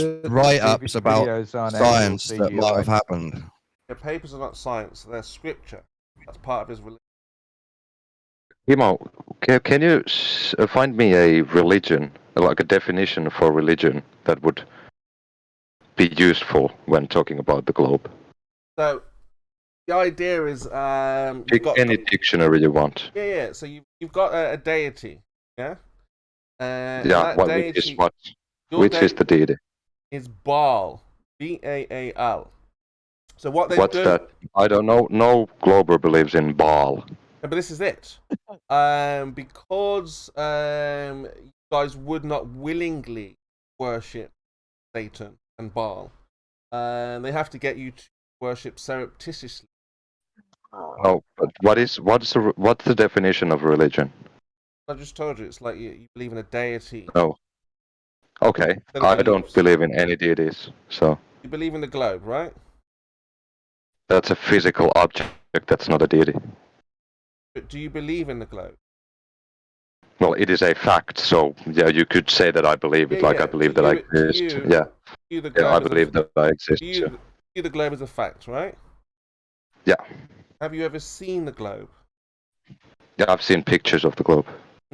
write-ups about videos on science that might CGI. have happened. The papers are not science; they're scripture. That's part of his religion. Timo, can you find me a religion, like a definition for religion that would be useful when talking about the globe? So the idea is, Pick any dictionary you want. Yeah. So you've got a deity, yeah. Yeah. Deity, which is the deity? Is Baal, Baal. So what they do? What's that? I don't know. No glober believes in Baal. But this is it. Because you guys would not willingly worship Satan and Baal, they have to get you to worship surreptitiously. No, but what's the definition of religion? I just told you, it's like you believe in a deity. No. Okay, I don't believe in any deities, so. You believe in the globe, right? That's a physical object, that's not a deity. But do you believe in the globe? Well, it is a fact, so yeah, you could say that I believe it, I believe that I exist. I believe that I exist. You the globe is a fact, right? Yeah. Have you ever seen the globe? Yeah, I've seen pictures of the globe.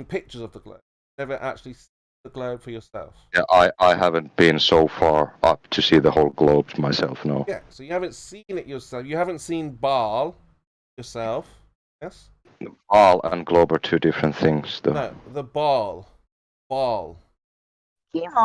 Pictures of the globe? Never actually seen the globe for yourself? Yeah, I haven't been so far up to see the whole globe myself, no. Yeah, so you haven't seen it yourself. You haven't seen Baal yourself, yes? Baal and globe are two different things, though. No, the Baal. Kimmo,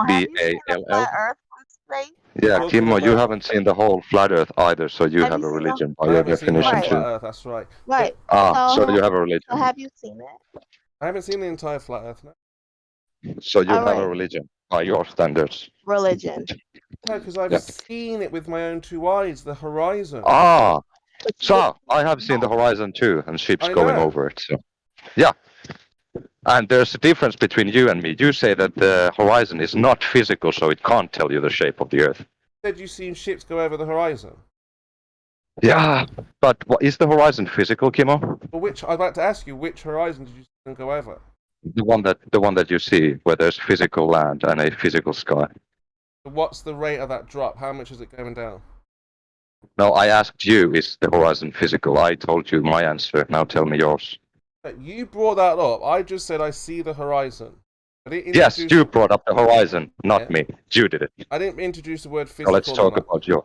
have you seen the flat Earth from space? Yeah, Kimmo, you haven't seen the whole flat Earth either, so you have a religion by your definition too. Earth, that's right. Right. So you have a religion. So have you seen it? I haven't seen the entire flat Earth, no. So you have a religion by your standards. Religion. No, because I've seen it with my own two eyes, the horizon. So I have seen the horizon too, and ships going over it. So, yeah. And there's a difference between you and me. You say that the horizon is not physical, so it can't tell you the shape of the Earth. You said you've seen ships go over the horizon. Yeah, but is the horizon physical, Kimmo? Well, I'd like to ask you, which horizon did you see them go over? The one that you see, where there's physical land and a physical sky. What's the rate of that drop? How much is it going down? No, I asked you, is the horizon physical? I told you my answer. Now tell me yours. You brought that up. I just said I see the horizon. Yes, you brought up the horizon, not me. You did it. I didn't introduce the word physical. So let's talk about your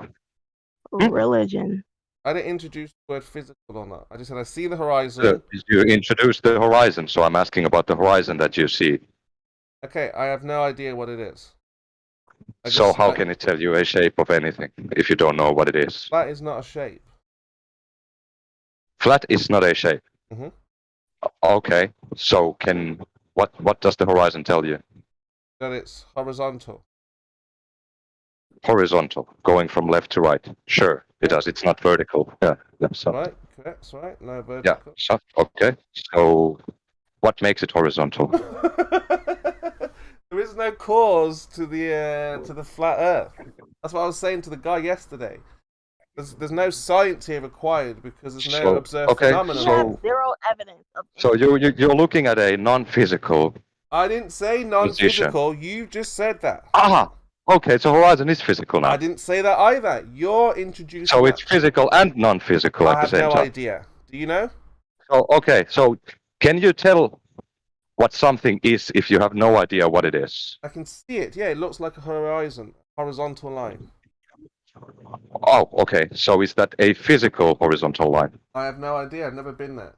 religion. I didn't introduce the word physical or not. I just said I see the horizon. You introduced the horizon, so I'm asking about the horizon that you see. Okay, I have no idea what it is. So how can it tell you a shape of anything if you don't know what it is? Flat is not a shape. Flat is not a shape. Mm-hmm. Okay, so what does the horizon tell you? That it's horizontal. Horizontal, going from left to right. Sure, it does. It's not vertical. Yeah, that's right. Correct. That's right. No vertical. Yeah. So, okay. So, what makes it horizontal? There is no cause to the flat Earth. That's what I was saying to the guy yesterday. There's no science here required because there's no observed phenomenon. You have zero evidence of. So you're looking at a non-physical. I didn't say non-physical. You just said that. Okay, so horizon is physical now. I didn't say that either. You're introducing. So it's physical and non-physical at the same time. I have no idea. Do you know? Oh, okay. So can you tell what something is if you have no idea what it is? I can see it. Yeah, it looks like a horizontal line. Oh, okay. So is that a physical horizontal line? I have no idea. I've never been there.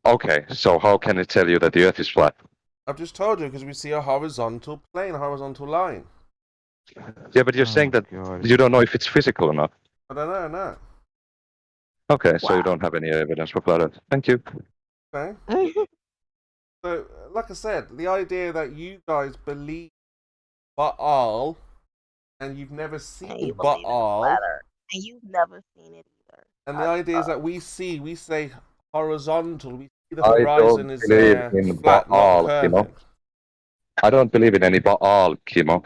Okay, so how can it tell you that the Earth is flat? I've just told you because we see a horizontal plane, a horizontal line. Yeah, but you're saying that you don't know if it's physical or not. I don't know, no. Okay, so you don't have any evidence for flat Earth. Thank you. Okay. So, like I said, the idea that you guys believe Baal and you've never seen Baal. And you've never seen it either. And the idea is that we say horizontal. We see the horizon is flat, Baal, not Kimmo. I don't believe in any Baal, Kimmo.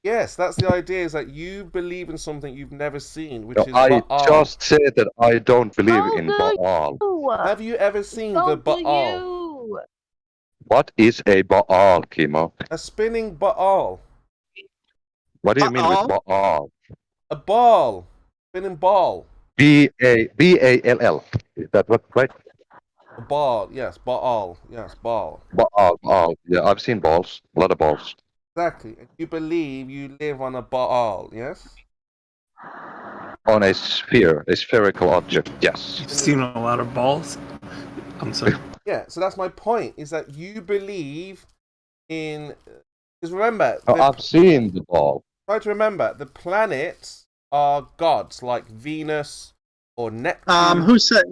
Yes, that's the idea, is that you believe in something you've never seen, which is Baal. I just said that I don't believe in Baal. Have you ever seen the Baal? What is a Baal, Kimmo? A spinning Baal. What do you mean with Baal? A ball. Spinning ball. B-A-L-L. Is that what, right? A ball. Yes, Baal. Yes, ball. Baal. Yeah, I've seen balls. A lot of balls. Exactly. And you believe you live on a Baal, yes? On a sphere, a spherical object, yes. You've seen a lot of balls? I'm sorry. Yeah, so that's my point, is that you believe in... Because remember... I've seen the ball. Try to remember, the planets are gods, like Venus or Neptune. Who said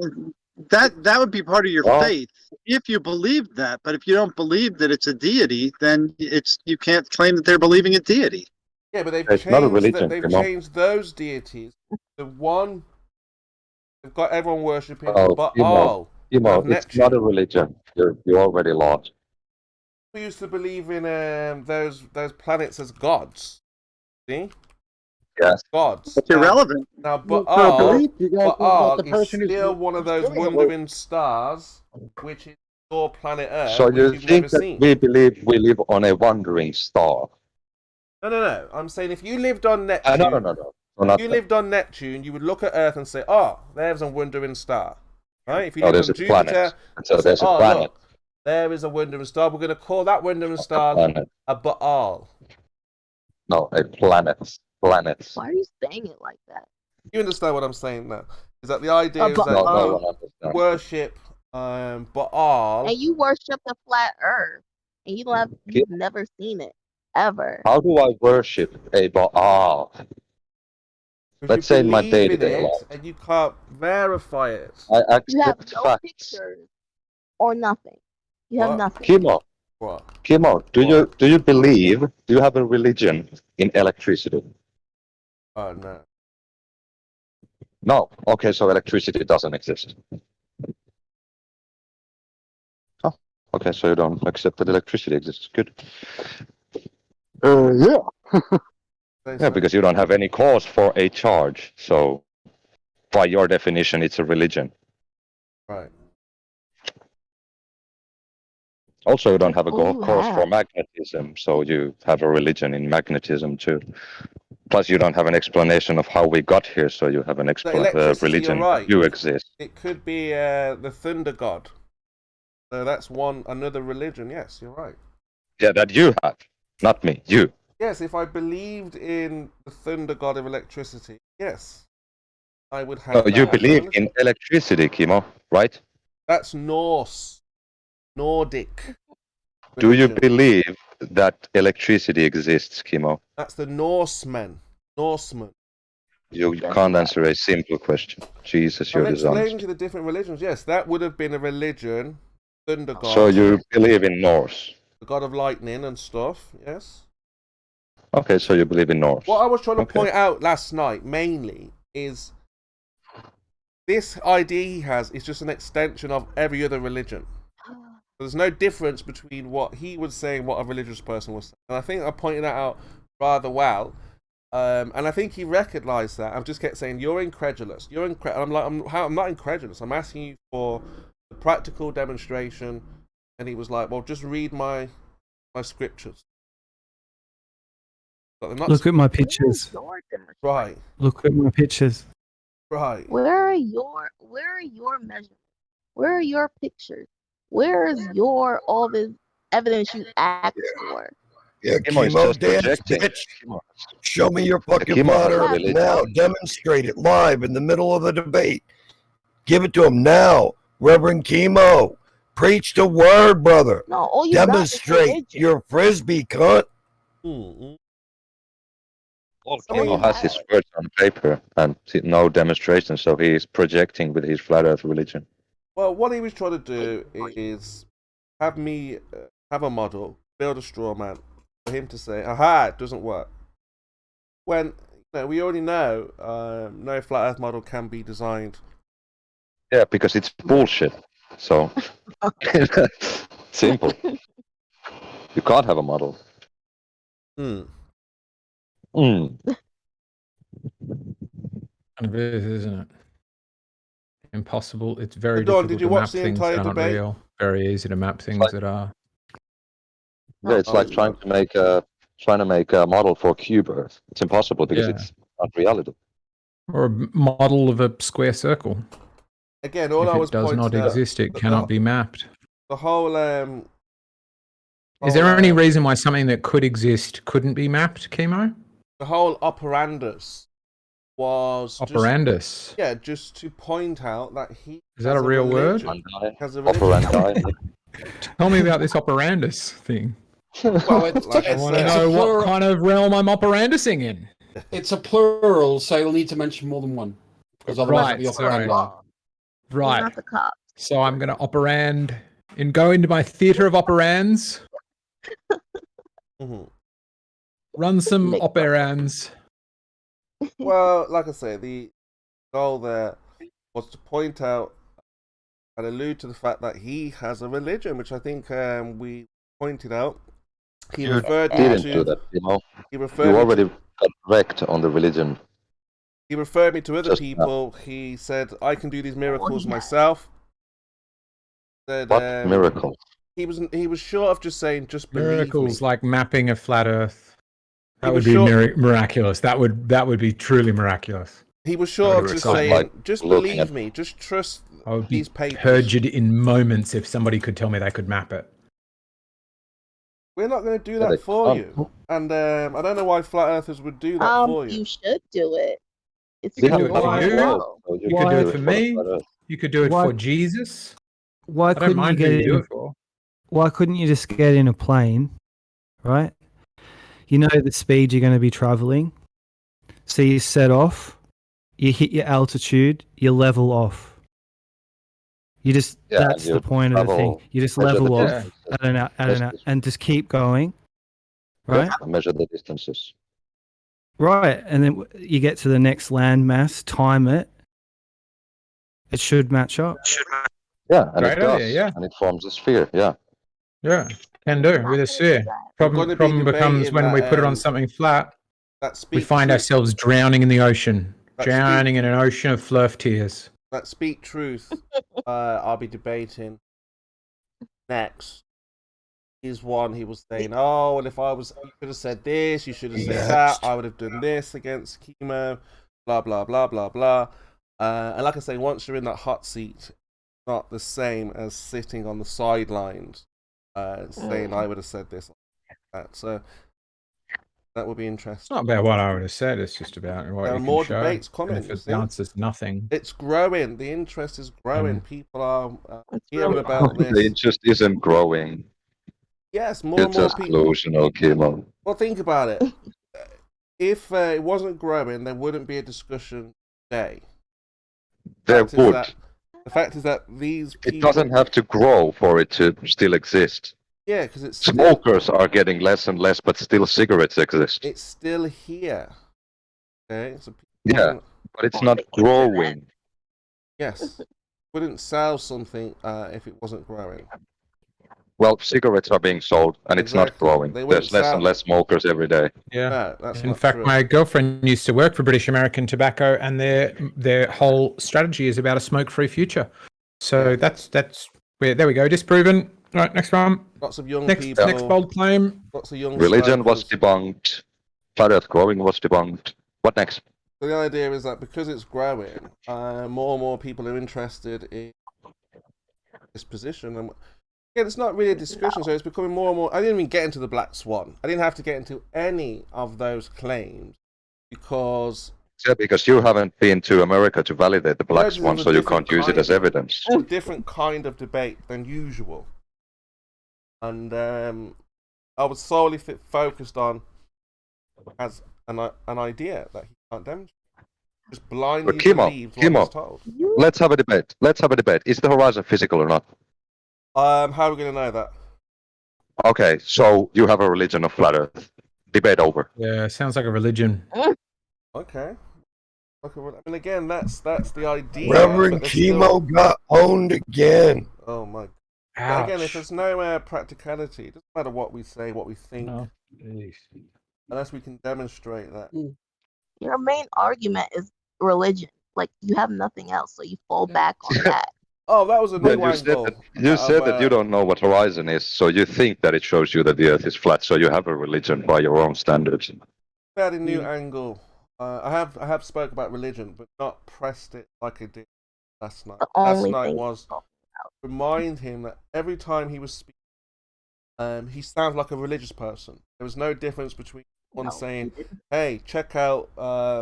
that would be part of your faith if you believe that, but if you don't believe that it's a deity, then you can't claim that they're believing a deity. Yeah, but they've changed those deities. The one they've got everyone worshipping, but all. It's not a religion. You're already lost. We used to believe in those planets as gods. See? Yes. Gods. It's irrelevant. Now, Baal is still one of those wandering stars, which is your planet Earth. So you think that we believe we live on a wandering star? No. I'm saying if you lived on Neptune, no. If you lived on Neptune, you would look at Earth and say, "Oh, there's a wandering star." Right? If you lived on Jupiter, so there's a planet. Look, there is a wandering star. We're going to call that wandering star a Baal. No, a planet. Planets. Why are you saying it like that? You understand what I'm saying now? Is that the idea is that you worship Baal. And you worship the flat earth. And you've never seen it. Ever. How do I worship a Baal? Let's say in my day-to-day life. And you can't verify it. I accept you have no facts. pictures or nothing. You have nothing. Kimo, do you believe? Do you have a religion in electricity? Oh no. No. Okay, so electricity doesn't exist. Oh, okay, so you don't accept that electricity exists. Good. Yeah. Yeah, because you don't have any cause for a charge. So, by your definition, it's a religion. Right. Also, you don't have a cause for magnetism, so you have a religion in magnetism too. Plus, you don't have an explanation of how we got here, so you have an religion. Right. You exist. It could be the thunder god. So that's another religion. Yes, you're right. Yeah, that you have, not me. You. Yes, if I believed in the thunder god of electricity, yes, I would have. Oh, you believe in electricity, Kimo, right? That's Norse, Nordic. Do you believe that electricity exists, Kimo? That's the Norsemen. You can't answer a simple question. Jesus, you're dishonest. I'm explaining to the different religions. Yes, that would have been a religion. Thunder god. So you believe in Norse? The god of lightning and stuff. Yes. Okay, so you believe in Norse. What I was trying to point out last night, mainly, is this idea he has is just an extension of every other religion. There's no difference between what he was saying, what a religious person was saying. And I think I pointed that out rather well. And I think he recognized that. I just kept saying, "You're incredulous. You're incredulous." I'm like, I'm not incredulous. I'm asking you for the practical demonstration. And he was like, "Well, just read my scriptures." Look at my pictures. Right. Look at my pictures. Right. Where are your measurements? Where are your pictures? Where is all this evidence you asked for? Yeah, Kimo, dance, bitch. Show me your fucking butter now. Demonstrate it live in the middle of the debate. Give it to him now, Reverend Kimo. Preach the word, brother. No, all you demonstrate your frisbee, cunt. Kimo has his words on paper and no demonstration, so he is projecting with his flat earth religion. Well, what he was trying to do is have me have a model, build a straw man, for him to say, "Aha, it doesn't work." When we already know no flat earth model can be designed. Yeah, because it's bullshit. So simple. You can't have a model. Kind of is, isn't it? Impossible. It's very difficult to map things that aren't real. Very easy to map things that are. Yeah, it's like trying to make a trying to make a model for cube Earth. It's impossible because Yeah. it's not reality. Or a model of a square circle. Again, all If I was it does not pointing out, exist, it cannot be mapped. the whole Is there any reason why something that could exist couldn't be mapped, Chemo? the whole operandus was Operandus. just to point out that he Is that a real word? Operandi. Tell me about this operandus thing. Well, it's, Like I want to know what kind of realm I'm operandusing in. it's a plural, so you'll need to mention more than one. Because otherwise Right, it'll be sorry. operandi. Right. Not the cops. So I'm going to operand and go into my theatre of operands, Mhm. run some Make operands. Well, like I say, the goal there was to point out and allude to the fact that he has a religion, which I think we pointed out. He You referred didn't to do that, you know. he You referred me already to, got wrecked on the religion. he referred me to other Just people. He said I can do these miracles yeah. myself. Said, What miracle? He was short of just saying just believe Miracles me. like mapping a flat Earth. That He would was be short- miraculous. That would be truly miraculous. He was short of Very just exciting. saying Like just looking believe at- me, just trust I would be these papers. turgid in moments if somebody could tell me they could map it. We're not going to do Yeah, they that for can't. you. And I don't know why flat earthers would do that for you. You should do it. It's You your can do it for you. model. So You could do it for me. flat Earth. You could do it Why- for Jesus. Why I don't couldn't you mind who get you do in? it for. Why couldn't you just get in a plane, right? You know the speed you're going to be traveling, so you set off, you hit your altitude, you level off. You just Yeah, that's you the point of the thing. travel, You just measure the level off distances. and just keep going, right? Yeah, measure the distances. Right, and then you get to the next landmass, time it. It should match up. Yeah, and Great it does. idea, yeah. And it forms a sphere. Yeah. Yeah, can do with a sphere. We're gonna be Problem becomes debating when we that, put it on something flat, That we speak find truth, ourselves drowning in the ocean, That drowning in an ocean of fluff tears. that speak truth. I'll be debating next. Is one he was saying, oh, well, if you should have said this, you should have said that. I would have done this against chemo. Blah blah blah blah blah. And like I say, once you're in that hot seat, it's not the same as sitting on the sidelines, saying I would have said this. That. So that would be It's interesting. not about what I would have said. It's just about what There you are can more show. debates And coming. if You it see? answers nothing, It's growing. The interest is growing. People are It's hearing really about The this. interest isn't growing. Yes, more It's and more just people. delusional, chemo. Well, think about it. If it wasn't growing, there wouldn't be a discussion today. There Fact is would. that- The fact is that these people... It doesn't have to grow for it to still exist. Yeah, because it's Smokers are getting less and less, but still cigarettes exist. it's still here. Okay, so people Yeah. wouldn't- But it's not growing. yes, wouldn't sell something if it wasn't growing. Well, cigarettes are being sold, and it's not Exactly. growing. They wouldn't There's less sell- and less smokers every day. yeah. No, that's In not fact, true. my girlfriend used to work for British American Tobacco, and their whole strategy is about a smoke-free future. So Yeah. that's there we go, disproven. All right, next one. Lots of young Next people. bold claim. Lots of young Religion was smokers. debunked. Flat Earth growing was debunked. What next? So the idea is that because it's growing, more and more people are interested in this position. And again, it's not really a discussion, so it's becoming more and more. I didn't even get into the Black Swan. I didn't have to get into any of those claims because Yeah, because you haven't been to America to validate the Black Religion Swan, is a so you different can't use it kind as of- evidence. it's a different kind of debate than usual. And I was solely focused on as an idea that he can't demonstrate. Just blindly But Kimo, believes what he's told. Let's have a debate. Let's have a debate. Is the horizon physical or not? How are we going to know that? Okay, so you have a religion of Flat Earth. Debate over. Yeah, sounds like a religion. Okay. I mean, again, that's the idea. Reverend but there's still- Chemo got owned again. Oh my. But again, if Ouch. there's no practicality, it doesn't matter what we say, what we think, No. unless we can demonstrate that. Your main argument is religion. Like you have nothing else, so you fall back on that. Oh, that was a Yeah, new angle. you said that you don't know what horizon is, so you think that it shows you that the Earth is flat, so you have a religion by your own standards. Fairly new angle. I have spoke about religion, but not pressed it like I did last night. The Last only night thing. was remind him that every time he was speaking, he sounds like a religious person. There was no difference between one saying, "Hey, check out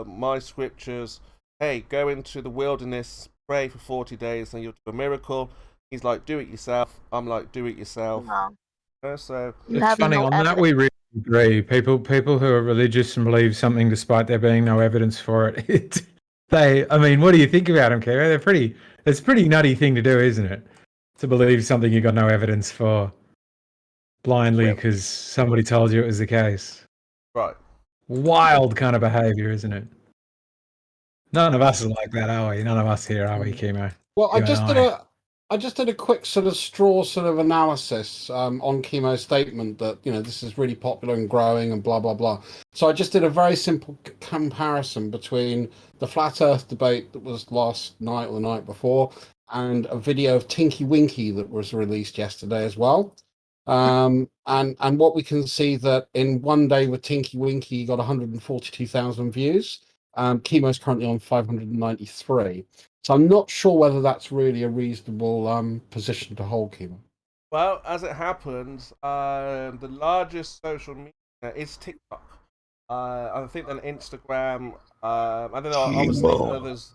my scriptures. Hey, go into the wilderness, pray for 40 days, and you'll do a miracle." He's like, "Do it yourself." I'm like, "Do it yourself." No. So You It's have funny no on that evidence. we really agree. People who are religious and believe something despite there being no evidence for it. I mean, what do you think about them, Kira? It's a pretty nutty thing to do, isn't it? To believe something you got no evidence for blindly because somebody told you it was the case. right. Wild kind of behavior, isn't it? None of us are like that, are we? None of us here, are we, Chemo? Well, You and I. I just did a quick sort of straw sort of analysis on Chemo's statement that, you know, this is really popular and growing and blah, blah, blah. So I just did a very simple comparison between the Flat Earth debate that was last night or the night before and a video of Tinky Winky that was released yesterday as well. And what we can see that in one day with Tinky Winky got 142,000 views. Chemo's currently on 593. So I'm not sure whether that's really a reasonable position to hold, Chemo. Well, as it happens, the largest social media is TikTok. I think then Instagram. I don't know. Obviously, others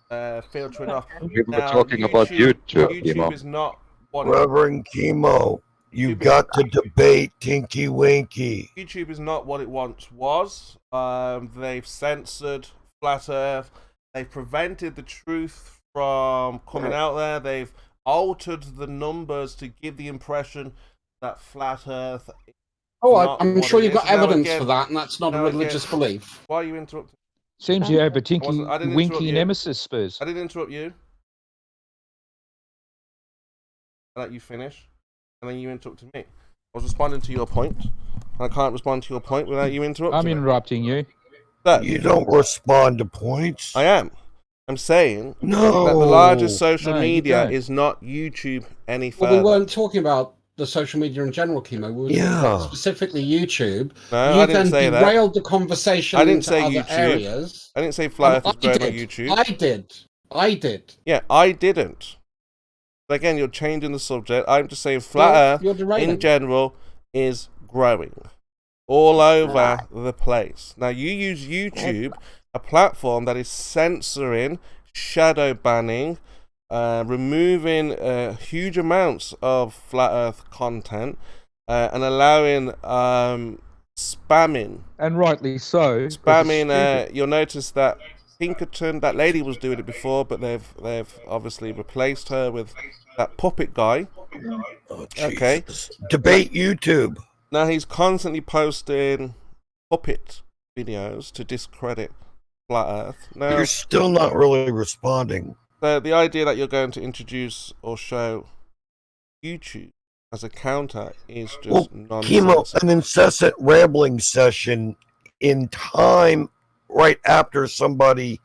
filter it off. We were Now, talking about YouTube, YouTube is not what Reverend Chemo, you got to debate Tinky Winky. YouTube is not what it once was. They've censored Flat Earth. They've prevented the truth from coming out there. They've altered the numbers to give the impression that Flat Earth. I'm sure you've got evidence for that, and that's not a religious belief. Why are you interrupting? Seems you have a Tinky I didn't Winky interrupt you. nemesis, Spurs. I didn't interrupt you. I let you finish, and then you interrupted me. I was responding to your point. I can't respond to your point without you interrupting. I'm interrupting you. You don't respond to points. I am. I'm saying that the largest social media is not YouTube any further. Well, we weren't talking about the social media in general, Chemo. We were talking about specifically YouTube. No, I didn't say that. You derailed the conversation I didn't into say other YouTube. areas. I didn't say Flat Earth is growing on YouTube. I did. Yeah, I didn't. But again, you're changing the subject. I'm just saying Flat Earth in general is growing all over the place. Now, you use YouTube, a platform that is censoring, shadow banning, removing huge amounts of Flat Earth content, and allowing spamming. And rightly so. Spamming. You'll notice that Pinkerton, that lady was doing it before, but they've obviously replaced her with that puppet guy. Okay. Debate YouTube. Now he's constantly posting puppet videos to discredit Flat Earth. Now, you're still not really responding. The idea that you're going to introduce or show YouTube as a counter is just nonsense. Chemo, an incessant rambling session in time right after somebody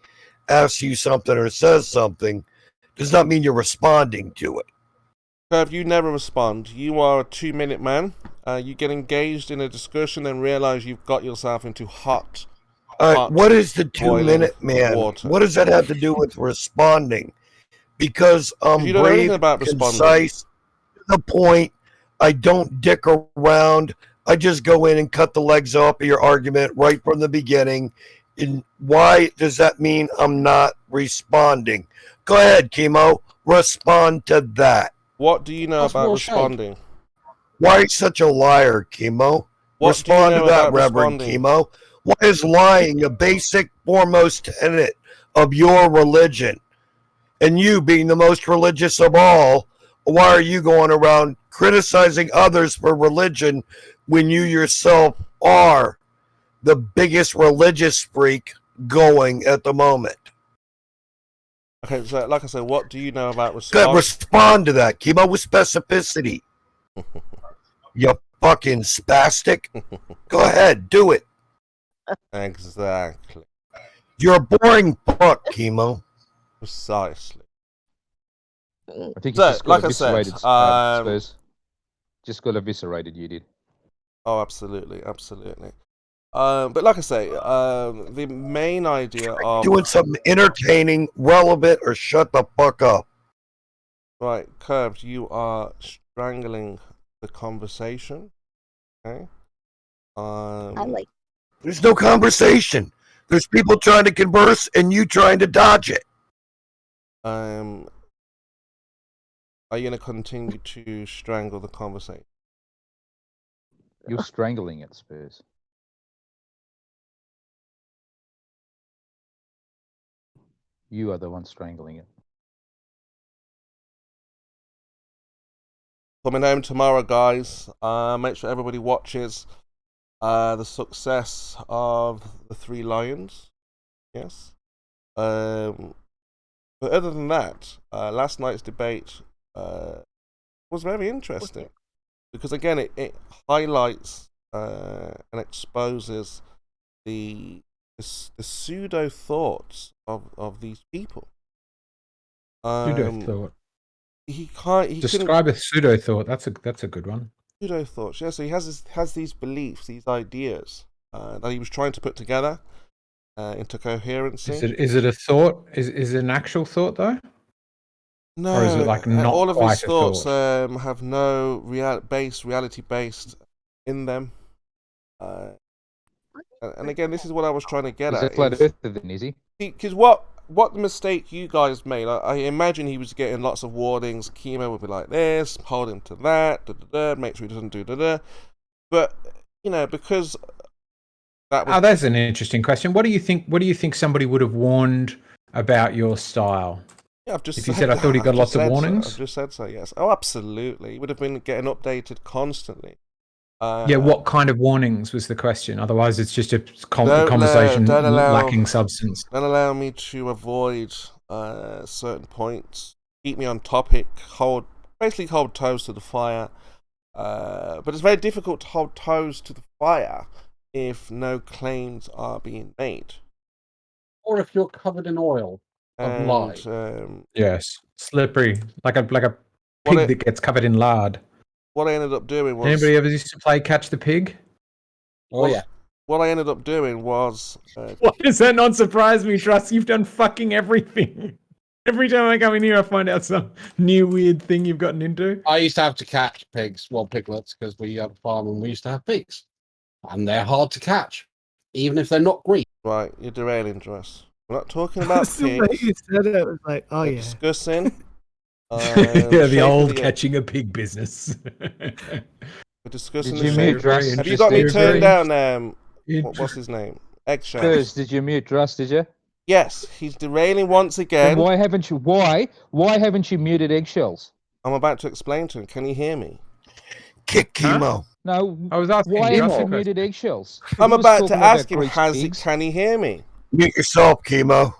asks you something or says something does not mean you're responding to it. If you never respond, you are a 2-minute man. You get engaged in a discussion and realize you've got yourself into hot what is the 2-minute man? Water. What does that have to do with responding? Because I'm you don't know anything brave, about concise, to the point. I don't dick around. I just go in and cut the legs off of your argument right from the beginning. And why does that mean I'm not responding? Go ahead, Chemo. Respond to that. What do you know about responding? Why are you such a liar, Chemo? Respond to that, Reverend Chemo. Why is lying a basic, foremost tenet of your religion? And you being the most religious of all, why are you going around criticizing others for religion when you yourself are the biggest religious freak going at the moment? Okay, so like I said, what do you know about responding? Respond to that, Chemo, with specificity. You fucking spastic. Go ahead, do it. Exactly. You're a boring fuck, Chemo. Precisely. I think So, you just got like I said, eviscerated, Spurs. Just got eviscerated, you did. Oh, absolutely, absolutely. But like I say, the main idea of Doing something entertaining, relevant, or shut the fuck up. right, Curbs, you are strangling the conversation. Okay. I like. There's no conversation. There's people trying to converse and you trying to dodge it. Are you going to continue to strangle the conversation? You're strangling it, Spurs. You are the one strangling it. Coming home tomorrow, guys. Make sure everybody watches the success of the Three Lions. Yes. But other than that, last night's debate was very interesting because again, it highlights and exposes the pseudo thoughts of these people. Pseudo thought. He couldn't Describe a pseudo thought. That's a good one. pseudo thoughts. Yeah, so he has these beliefs, these ideas that he was trying to put together into coherency. Is it a thought? Is it an actual thought though? No, Or is it like not all of quite his a thoughts thought? have no reality based in them. And again, this is what I was trying to get He's at. a flat earther then, is he? Because what the mistake you guys made, I imagine he was getting lots of warnings. Chemo would be like this, hold him to that, make sure he doesn't do da. But because that was That's an interesting question. What do you think somebody would have warned about your style? yeah, I've just If you said, I thought he got lots of warnings? I've just said so, yes. Oh, absolutely. He would have been getting updated constantly. Yeah, what kind of warnings was the question? Otherwise, it's just a conversation lacking substance. Don't allow me to avoid certain points. Keep me on topic. Basically hold toes to the fire. But it's very difficult to hold toes to the fire if no claims are being made. Or if you're covered in oil of lies. Yes, slippery, like a pig that gets covered in lard. What I ended up doing was... Anybody ever used to play Catch the Pig? Oh, yeah. What I ended up doing was... Why does that not surprise me, Truss? You've done fucking everything. Every time I come in here, I find out some new weird thing you've gotten into. I used to have to catch piglets, because we had a farm and we used to have pigs. And they're hard to catch, even if they're not green. Right, you're derailing, Dress. We're not talking about pigs. The way you said it was like, oh We're yeah. discussing... yeah, the old catching a pig business. We're discussing Did you mute Dress? Have you got me turned down, what's his name? Eggshells. Spurs, did you mute Dress, did you? Yes, he's derailing once again. Then why haven't you muted Eggshells? I'm about to explain to him. Can you hear me? Kick chemo. No, I was asking why you. haven't you muted Eggshells? I'm He was about to talking ask him, greased can he hear me? Mute yourself, chemo.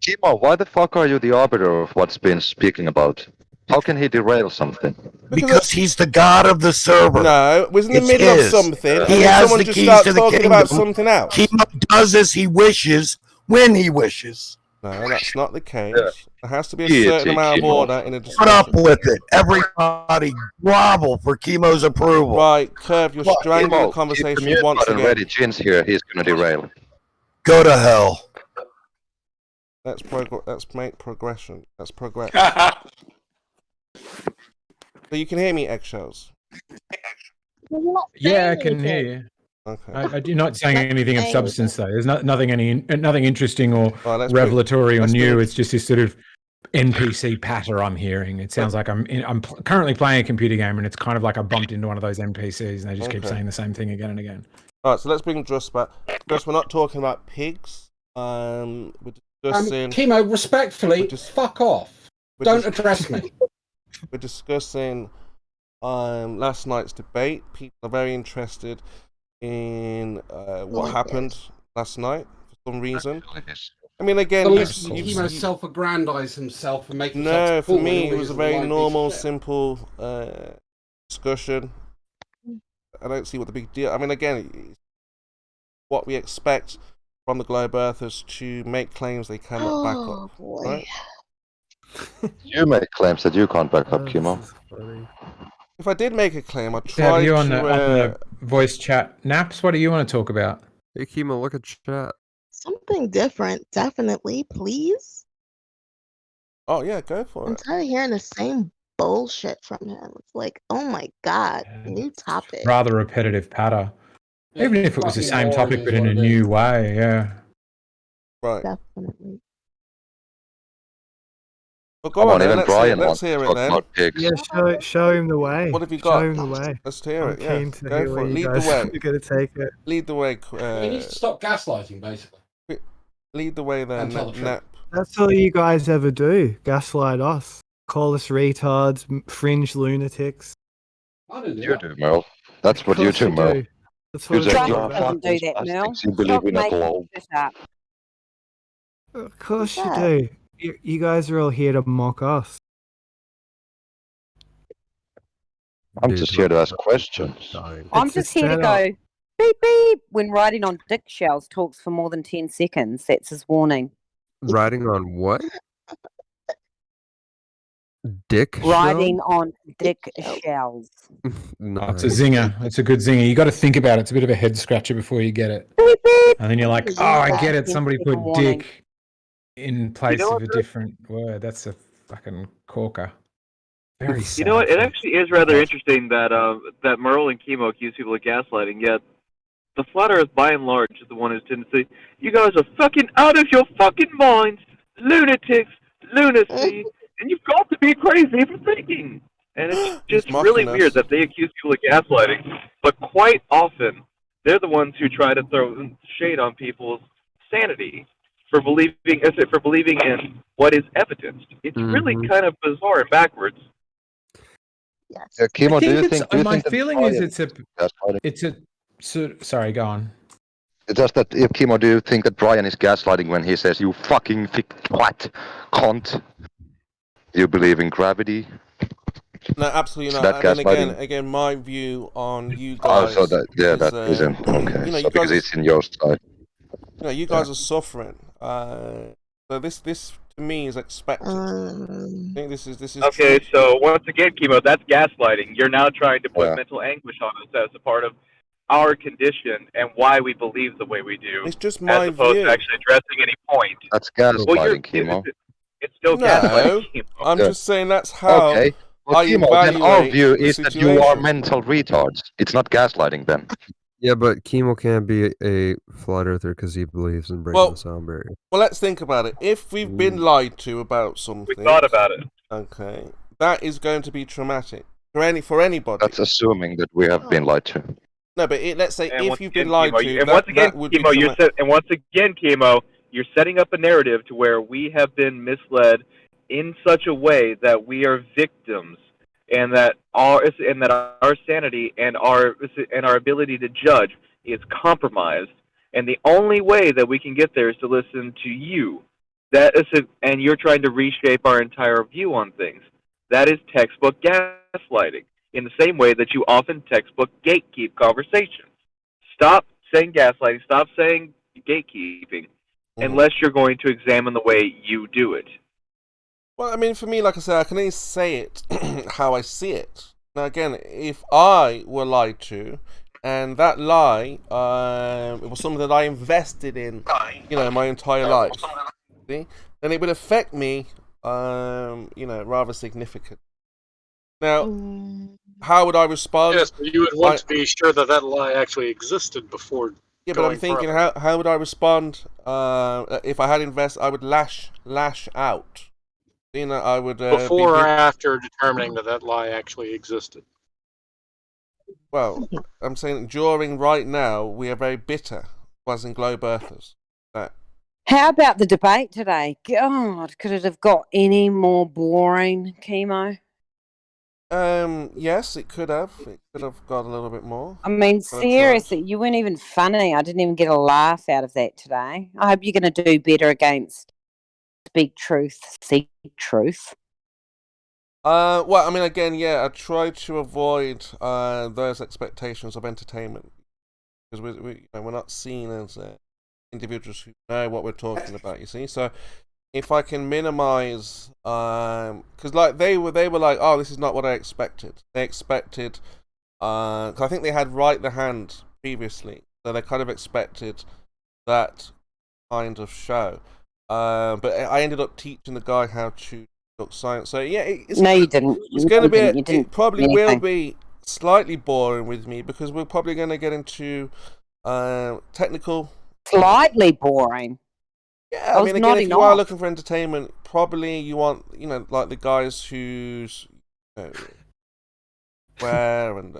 Chemo, why the fuck are you the arbiter of what's been speaking about? How can he derail something? Because he's the god of the server. No, it was in the It's middle his. of something. He and has someone the just keys starts to the talking kingdom. about something else. Chemo does as he wishes, when he wishes. No, that's not the case. Yeah. There has to be a Yeah, certain amount of Chemo. order in a Put discussion. up with it. Everybody grovel for chemo's approval. Right, Curve, you're strangling the Chemo, keep conversation mute once button again. ready. Jin's here. He's gonna derail. Go to hell. Let's make progression. Let's progress. So you can hear me, Eggshells? You're not Yeah, I saying can hear anything. you. Okay. You're not saying anything of substance, though. There's nothing interesting or Right, let's revelatory or let's new. bring- It's just this sort of NPC patter I'm hearing. It sounds like I'm currently playing a computer game, and it's kind of like I bumped into one of those NPCs, and they just keep Okay. saying the same thing again and again. Alright, so let's bring Druss back. Druss, we're not talking about pigs. We're discussing... Chemo, respectfully, We're just- fuck off. we're Don't just- address me. We're discussing last night's debate. People are very interested in what happened last night for some reason. I mean, again, Chemo self-aggrandize himself and make himself no, for cool me, when it he was a is very live piece of normal, shit. simple discussion. I don't see what the big deal. I mean, again, it's what we expect from the globe earthers to make claims they cannot back Oh up. boy. Right? You make claims that you can't back up, Chemo. This is funny. If I did make a claim, I'd Have try you to. on the voice chat? Naps, what do you want to talk about? Hey, Kimo, look at chat. Something different, definitely, please. Oh yeah, go for I'm it. tired of hearing the same bullshit from him. It's like, oh my god, new topic. Rather repetitive patter. Even if it was the Fucking same boring topic, is but in what a it is. new way, yeah. Right. Definitely. Well, go Come on on, then. even Let's Brian hear wants to it talk then. about pigs. Yeah, show him the way. What have you Show got? him the way. Let's hear I'm it. Yeah, keen to go hear for where it. you Lead guys the way. are going to take it. Lead the way. He needs to stop gaslighting, basically. Lead the way then. And tell the truth. Nap. That's all you guys ever do. Gaslight us. Call us retards, fringe lunatics. I didn't do You that. do, Merle. That's Of what you course do, Merle. do. That's You what it's just all you're Trump about. doesn't do fucking that, Mel. spastics. You Stop believe in a making globe. shit up. Of course What's you that? do. You guys are all here to mock us. I'm Dude, just here to ask questions. dying. I'm It's a just here to setup. go beep beep when writing on dick shells talks for more than 10 seconds. That's his warning. Riding on what? Dick Riding on dick Shells. shells. Oh, it's a zinger. It's a good zinger. You got to think about it. It's a bit of a head scratcher before you get it. Beep beep. And then you're like, What is oh, I that? get it. Somebody 10-second put warning. dick in place know of what, a though? different word. That's a fucking corker. Very sad. You know what? It folks. actually is rather interesting that that Merle and Chemo accuse people of gaslighting, yet the flat Earth, by and large, is the one who's tending to say, "You guys are fucking out of your fucking minds, lunatics, lunacy, and you've got to be crazy for thinking." And it's just He's really mocking weird us. that they accuse people of gaslighting, but quite often they're the ones who try to throw shade on people's sanity for believing in what is evidenced. It's really kind of bizarre and backwards. Yes. Chemo, do you think? Do you my think that feeling is Brian it's a sorry, go on. It's just that, if Chemo, do you think that Brian is gaslighting when he says, "You fucking twat, cunt"? Do you believe in gravity? No, absolutely Is not. that And then gaslighting? again, my view on you Oh, guys. so that is, that isn't okay. You know, So you because guys. it's in your side. You know, you guys are suffering. So this to me is expected. I think this is Okay, true. so once again, Chemo, that's gaslighting. You're now trying to put Yeah. mental anguish on us as a part of our condition and why we believe the way we do, It's just as my opposed view. to actually addressing any point. That's Well, gaslighting, Chemo. it's still No, gaslighting, Chemo. I'm Yeah. just saying that's how Okay. Well, I Chemo, then our evaluate view the is that you are situation. mental retards. It's not gaslighting then. Yeah, but Kimo can't be a flat earther because he believes in breaking Well, the sound barrier. Well, let's think about it. If we've been lied to about something, We thought about it. okay, that is going to be traumatic for anybody. That's assuming that we have been lied to. No, but let's say And if once you've again, been lied Chemo, to, and that, once again, that would be Chemo, traumatic. Chemo, you're setting up a narrative to where we have been misled in such a way that we are victims, and that our sanity and our ability to judge is compromised. And the only way that we can get there is to listen to you. And you're trying to reshape our entire view on things. That is textbook gaslighting, in the same way that you often textbook gatekeep conversations. Stop saying gaslighting, stop saying gatekeeping, unless you're going to examine the way you do it. Well, I mean, for me, like I said, I can only say it how I see it. Now, again, if I were lied to, and that lie it was something that I invested in, you know, my entire life, see, then it would affect me, you know, rather significant. Now, how would I respond? Yes, but you would want to be sure that that lie actually existed before. Yeah, but I'm going thinking, further. how would I respond if I had invested? I would lash out. You know, I would Before or after determining that that lie actually existed. Well, I'm saying during right now we are very bitter, as in globe earthers. How about the debate today? God, could it have got any more boring, Chemo? Yes, it could have. It could have got a little bit more. I mean, But I tried. seriously, you weren't even funny. I didn't even get a laugh out of that today. I hope you're going to do better against Speak Truth, Seek Truth. Well, I mean, again, yeah, I try to avoid those expectations of entertainment because we're not seen as individuals who know what we're talking about. You see, so if I can minimize, because like they were like, oh, this is not what I expected. They expected, 'cause I think they had right the hand previously, so they kind of expected that kind of show. But I ended up teaching the guy how to look science. So yeah, it's No, you didn't. it's going to be. You didn't It probably do will anything. be slightly boring with me because we're probably going to get into technical. Slightly boring. Yeah, I I was mean, again, if nodding you are off. looking for entertainment, probably you want, like the guys who's swear and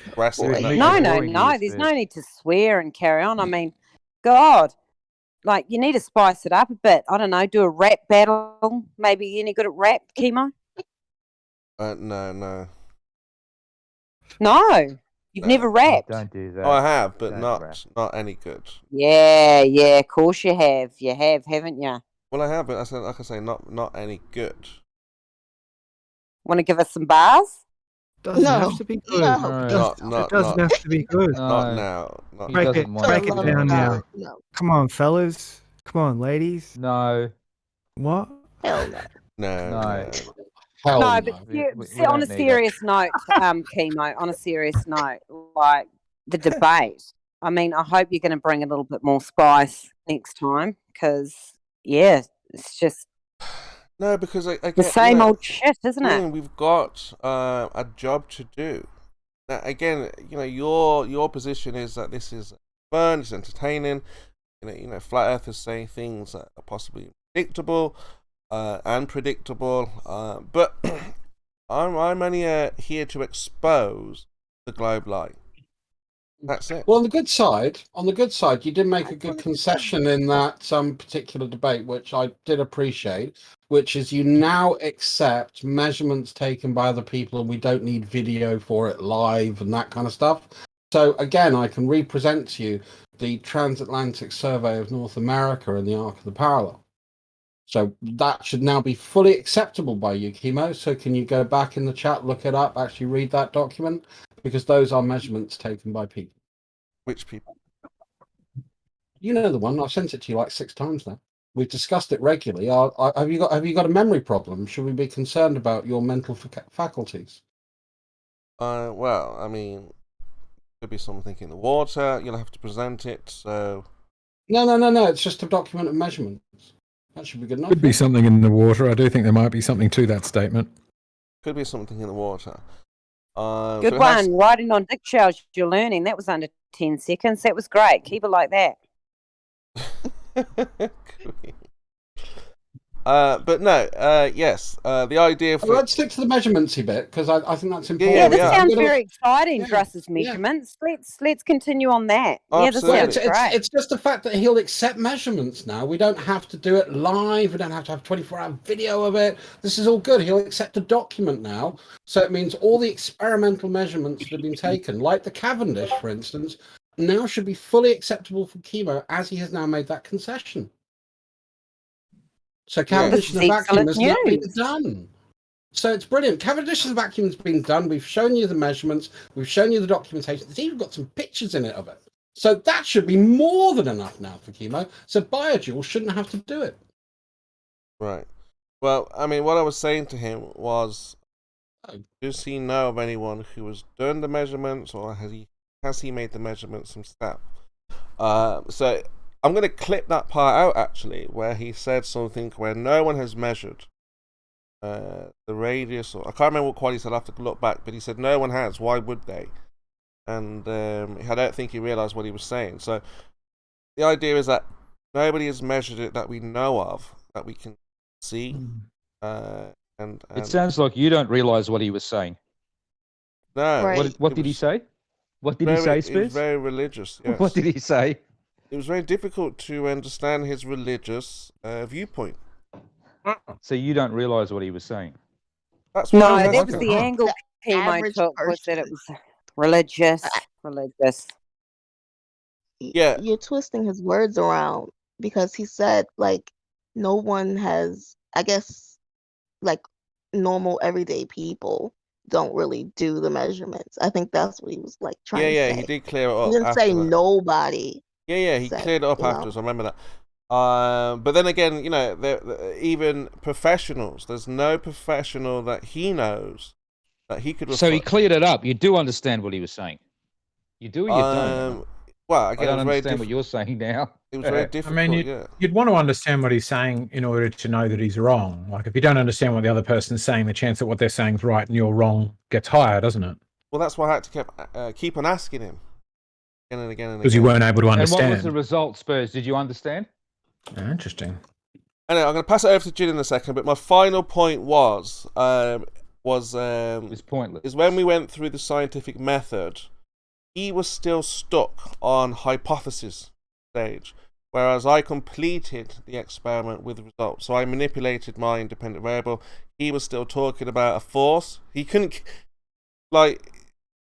aggressive. and that No, kind of no, thing. no. There's no need to swear and carry on. I mean, God, like you need to spice it up a bit. I don't know, do a rap battle. Maybe you any good at rap, Chemo? No. No, you've never rapped. Don't do that. Oh, I have, but Don't not rap. not any good. Yeah, of course you have. You have, haven't you? Well, I have, but like I say, not any good. Want to give us some bars? Doesn't No, have to be good. no. Not It doesn't have to be good. Not now. Not He Break doesn't it, want break to it do down that. now. No. Come on, fellas. Come on, ladies. No. What? Hell no. No. Hell No, no. but We on a don't need it. serious note, Chemo, on a serious note, like the debate. I mean, I hope you're going to bring a little bit more spice next time because, yeah, it's just No, because I the get, same old shit, isn't it? We've got a job to do. Now, again, your position is that this is fun, it's entertaining. Flat earthers say things that are possibly predictable, unpredictable. But I'm only here to expose the globe lie. That's it. Well, on the good side, you did make a good concession in that particular debate, which I did appreciate, which is you now accept measurements taken by other people and we don't need video for it live and that kind of stuff. So again, I can represent to you the Transatlantic Survey of North America and the Arc of the Parallel. So that should now be fully acceptable by you, Chemo. So can you go back in the chat, look it up, actually read that document? Because those are measurements taken by people. Which people? You know the one. I've sent it to you like 6 times now. We've discussed it regularly. Have you got a memory problem? Should we be concerned about your mental faculties? Well, I mean, could be something in the water. You'll have to present it. So No. It's just a document of measurements. That should be good enough. Could be something in the water. I do think there might be something to that statement. could be something in the water. Good one. Writing on dick shells, you're learning. That was under 10 seconds. That was great. Keep it like that. But no, yes. The idea for Let's stick to the measurementsy bit because I think that's important. Yeah, this sounds very exciting, Druss's measurements. Let's continue on that. Yeah, this sounds great. It's just the fact that he'll accept measurements now. We don't have to do it live. We don't have to have 24-hour video of it. This is all good. He'll accept a document now. So it means all the experimental measurements that have been taken, like the Cavendish, for instance, now should be fully acceptable for Chemo as he has now made that concession. So Cavendish in the vacuum has now been done. So it's brilliant. Cavendish's vacuum has been done. We've shown you the measurements. We've shown you the documentation. It's even got some pictures in it of it. So that should be more than enough now for Chemo. So Biodual shouldn't have to do it. Right. Well, I mean, what I was saying to him was, does he know of anyone who has done the measurements, or has he made the measurements himself? So I'm going to clip that part out, actually, where he said something where no one has measured the radius, or I can't remember what quite he said. I have to look back, but he said no one has. Why would they? And I don't think he realised what he was saying. So the idea is that nobody has measured it that we know of, that we can see. And It sounds like you don't realise what he was saying. No. Right. What did he say? What did he say, He was Spears? very religious. Yes. What did he say? It was very difficult to understand his religious viewpoint. So you don't realise what he was saying? That's No, what that was the angle Chemo average took, was that it was religious. Yeah. You're twisting his words around because he said, like, no one has, I guess, like, normal everyday people don't really do the measurements. I think that's what he was, like, trying to say. He did clear it up. He didn't say after that. nobody. Yeah, he said, cleared it up you know. afterwards. I remember that. But then again, you know, even professionals. There's no professional that he knows that he could. So he cleared it up. You do understand what he was saying. You do or you don't? Well, I again, don't understand what you're saying now. It was very difficult. I mean, you'd want to understand what he's saying in order to know that he's wrong. Like, if you don't understand what the other person's saying, the chance that what they're saying is right and you're wrong gets higher, doesn't it? Well, that's why I had to keep on asking him again and again and again. Because you weren't able to understand. And what was the result, Spurs? Did you understand? Interesting. Anyway, I'm going to pass it over to Jin in a second, but my final point was it's pointless. Is when we went through the scientific method, he was still stuck on hypothesis stage, whereas I completed the experiment with results. So I manipulated my independent variable. He was still talking about a force. He couldn't, like,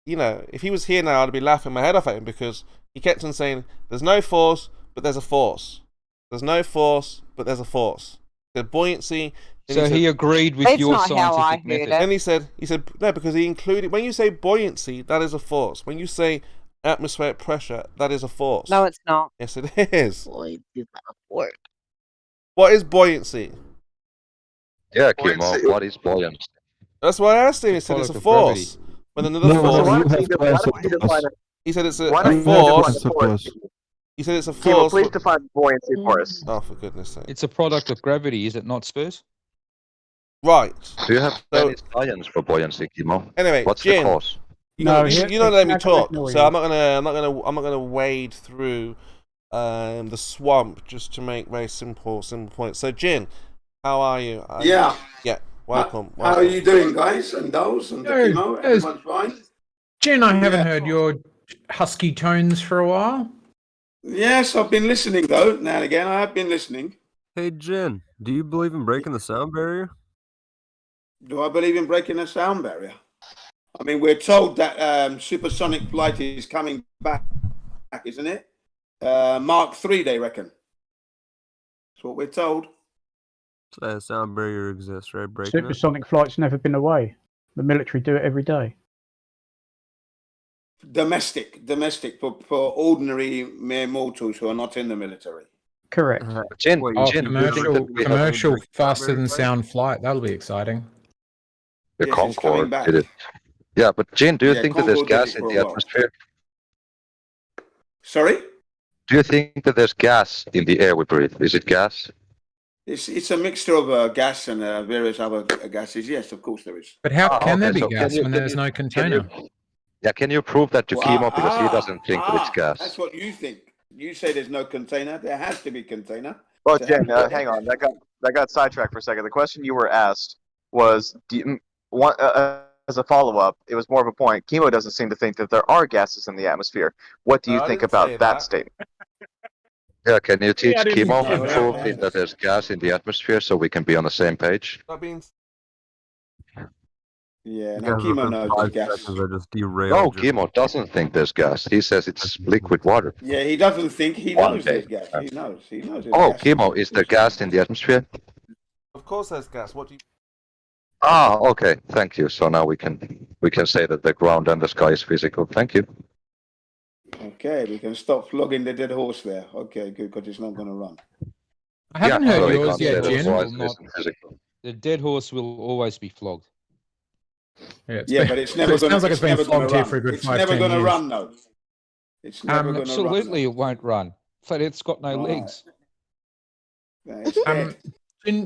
you know, if he was here now, I'd be laughing my head off at him because he kept on saying, "There's no force, but there's a force. There's no force, but there's a force." The buoyancy. So he agreed with your scientific method. And he said no, because he included, when you say buoyancy, that is a force. When you say atmospheric pressure, that is a force. No, it's not. Yes, it is. Boy, do not work. What is buoyancy? Yeah, Kimo, what is buoyancy? That's why I asked him. He said it's a force. When another force. He said it's a force. He said it's a Kimo, force. please define buoyancy for us. Oh, for goodness sake. It's a product of gravity, is it not, Spurs? Right. Do you have any science for buoyancy, Kimo? Anyway, what's Jin, the cause? you're not letting me talk, so I'm not gonna wade through the swamp just to make very simple points. So, Jin, how are you? Yeah. Welcome. How are you doing, guys? And those and Kimo, everyone's fine. Jen, I haven't heard your husky tones for a while. Yes, I've been listening though. Now and again, I have been listening. Hey, Jen, do you believe in breaking the sound barrier? Do I believe in breaking the sound barrier? I mean, we're told that supersonic flight is coming back, isn't it? Mark 3, they reckon. That's what we're told. So that sound barrier exists, right? Breaking Supersonic flight's never been away. The military do it every day. Domestic for ordinary mere mortals who are not in the military. Correct. Commercial faster than sound flight. That'll be exciting. The Concorde did it. Yeah, but Jin, do you think that there's gas in the atmosphere? Sorry? Do you think that there's gas in the air we breathe? Is it gas? It's a mixture of gas and various other gases. Yes, of course there is. But how can there be gas when there's no container? Can you prove that to Kimo because he doesn't think that it's gas? That's what you think. You say there's no container. There has to be container. Well, Jen, hang on. That got sidetracked for a second. The question you were asked was, as a follow-up, it was more of a point. Kimo doesn't seem to think that there are gases in the atmosphere. What do you think about that statement? Yeah, can you teach Kimo and prove that there's gas in the atmosphere so we can be on the same page? Yeah, no, Kimo knows gas. No, Kimo doesn't think there's gas. He says it's liquid water. Yeah, he doesn't think. He knows there's gas. He knows. There's Oh, gas. Kimo, is there gas in the atmosphere? Of course there's gas. What do you... Ah, okay. Thank you. So now we can say that the ground and the sky is physical. Thank you. Okay, we can stop flogging the dead horse there. Okay, good, because it's not going to run. I haven't heard yours yet, Jen. The dead horse will always be flogged. Yeah, but it's never going to run. Sounds like it's been flogged here for a good 5-10 years. It's never going to run, though. It's never going to run. Absolutely, it won't run. But it's got no legs.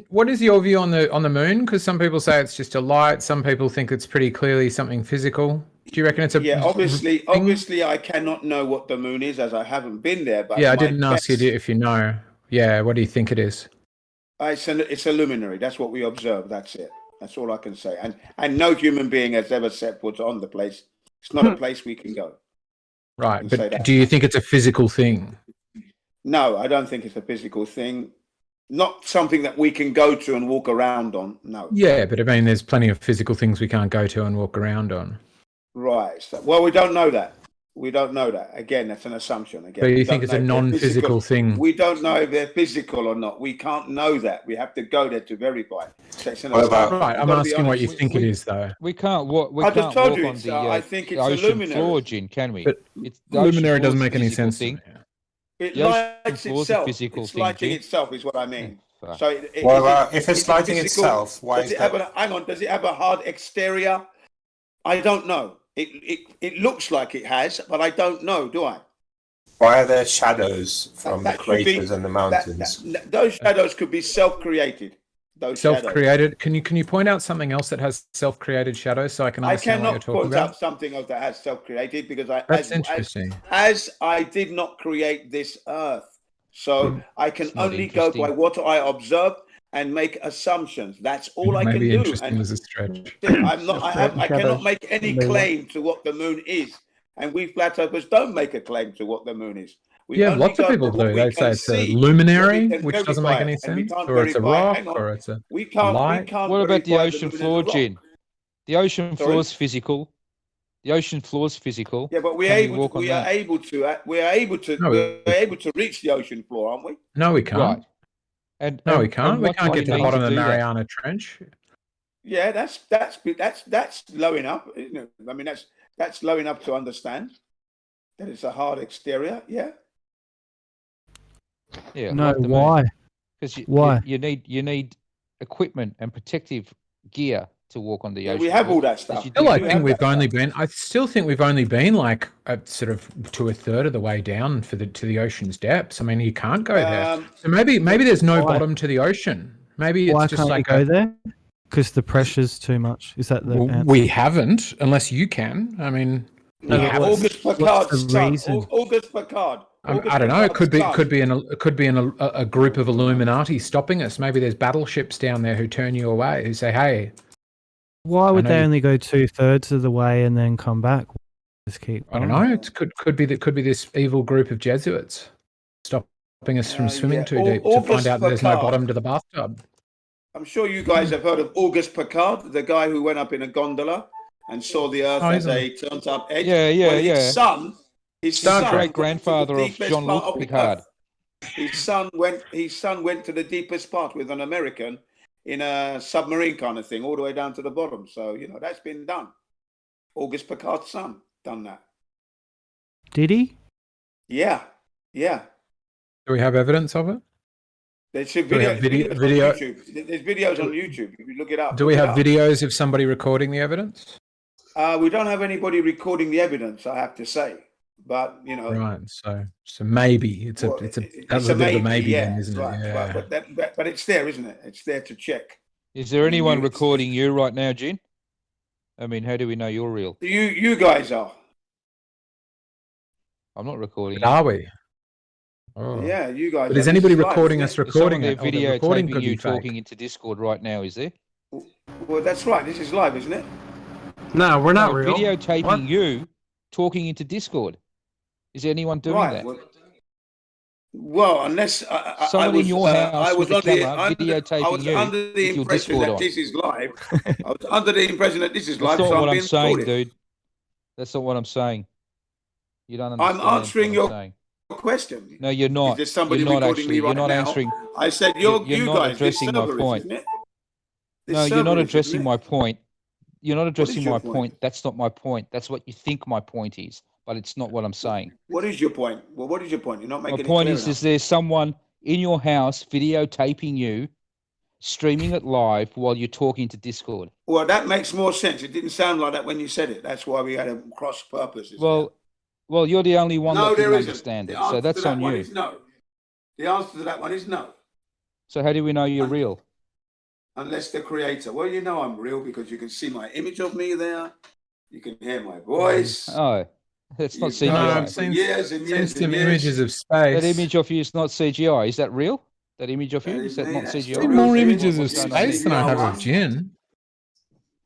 What is your view on the moon? Because some people say it's just a light. Some people think it's pretty clearly something physical. Do you reckon it's a... Yeah, obviously, I cannot know what the moon is as I haven't been there. But yeah, I didn't ask you if you know. Yeah, what do you think it is? It's a luminary. That's what we observe. That's it. That's all I can say. And no human being has ever set foot on the place. It's not a place we can go. Right, but do you think it's a physical thing? No, I don't think it's a physical thing. Not something that we can go to and walk around on. No. Yeah, but I mean, there's plenty of physical things we can't go to and walk around on. Right. So, well, we don't know that. We don't know that. Again, that's an assumption. Again, but you think it's a non-physical thing? We don't know if they're physical or not. We can't know that. We have to go there to verify. So right. I'm asking what you think it is, though. We can't walk. I just told you. I think it's a luminary. Floor, Jin, can we? But luminary doesn't make any sense. It The ocean lights floor is a itself. physical It's thing, lighting G. itself is what I mean. fuck. So Well, is if it's it lighting physical? itself, why Does is it have that? hang on, does it have a hard exterior? I don't know. It looks like it has, but I don't know, do I? Why are there shadows from the That should be craters and the mountains? those shadows could be self-created. Those shadows. Self-created. Can you point out something else that has self-created shadows so I can I understand what you're cannot talking point about? out something else that has self-created because That's interesting. as I did not create this earth, so I can It's not only go by interesting. what I observe and make assumptions. That's all I can Maybe do. interesting And was a stretch. I'm not. I cannot Shadows. make any They want- claim to what the moon is, and we flat earthers don't make a claim to what the moon is. We Yeah, only lots of go people to what do. we They can say it's a see, luminary, what we can which doesn't verify make any it, and we sense, can't or it's a verify. rock, Hang on. or it's a We can't light. What about the verify ocean moon as a floor, rock. Gin? The ocean Sorry? floor is physical. The ocean floor is physical. Yeah, but Can we walk on we are that? able to No, we're able to reach the ocean floor, aren't we? No, we can't. Right. And No, we and can't. We what can't do get to the need bottom of the do that? Mariana Trench. Yeah, that's low enough, isn't it? I mean, that's low enough to understand that it's a hard exterior. Yeah. Yeah. No, like the moon. why? Because Why? you need equipment and protective gear to walk on the Yeah, ocean. we have floor, all that as stuff. you Still, do. I do think have we've that only stuff. been. I still think we've only been like a sort of to a third of the way down to the ocean's depths. I mean, you can't go there. So maybe there's no Why? bottom to the ocean. Maybe Why it's just can't you like go there? Because the pressure's too much. Is that the answer? we haven't, unless you can. I mean, No, we but haven't. August what's Picard's the son. reason? August Picard. I don't know. It could be. Picard's It could be a group of Illuminati stopping us. Maybe there's battleships down there who turn you away. Who say, "Hey, Why would know they you- only go 2/3 of the way and then come back? Just keep. I don't going? know. It could be this evil group of Jesuits stopping us from swimming yeah. too deep to August find out that there's no Picard. bottom to the bathtub." I'm sure you guys have heard of August Picard, the guy who went up in a gondola and saw the Earth Oh, as he's a- a turned-up edge. Yeah, yeah, Well, yeah. His Star son, Trek. Great grandfather of deepest Jean-Luc part of the Picard. Earth. His son went to the deepest part with an American in a submarine kind of thing, all the way down to the bottom. So that's been done. August Picard's son done that. Did he? Yeah. Do we have evidence of it? There's some Do we have videos on video? YouTube. There's videos on YouTube. If you look it up. Do we look it have up. videos of somebody recording the evidence? We don't have anybody recording the evidence, I have to say. But Right. So maybe it's a well, that's a it's bit of a maybe yeah, then, isn't right, it? Yeah. Right, but it's there, isn't it? It's there to check. Is there anyone You- recording you right now, Gin? I mean, how do we know you're real? You guys are. I'm not recording. But are we? Oh. Yeah, you guys. But is are. anybody This live, recording isn't us it? There's someone recording there it? Or the recording videotaping could you be fake. talking into Discord right now, is there? Well, that's right. This is live, isn't it? No, we're not No, real. videotaping What? you talking into Discord. Is there anyone doing Right. that? Well, unless I Someone was, in your I house was with a under, camera I videotaping was you under the with your impression Discord that on. this is live. I was under the impression that this is That's live, not so what I'm I'm being saying, recorded. dude. That's not what I'm saying. You don't I'm understand answering what I'm your saying. question. No, you're not. Is there somebody You're not recording actually. me right You're not now? answering. I said You're you not guys. This addressing my server point. isn't it? No, you're not server addressing isn't my it? point. You're not addressing your my point? point. That's not my point. That's what you think my point is, but it's not what I'm saying. What is your point? Well, what is your point? You're not My making point it clear is enough. there's someone in your house videotaping you, streaming it live while you're talking to Discord. Well, that makes more sense. It didn't sound like that when you said it. That's why we had a cross purpose. Well, you're the only one No, that there didn't isn't. understand The it, answer so to that's that on one you. is no. The answer to that one is no. So how do we know you're real? Unless the creator. Well, you know I'm real because you can see my image of me there. You can hear my voice. Oh, that's not You've known CGI. me I've for seen, years and seen years some and years. images of space. That image of you is not CGI. Is that real? That image of you? That Is is that me. not That's I've the CGI? seen real more thing. images of What's going on space than I have of CBR1. Jin.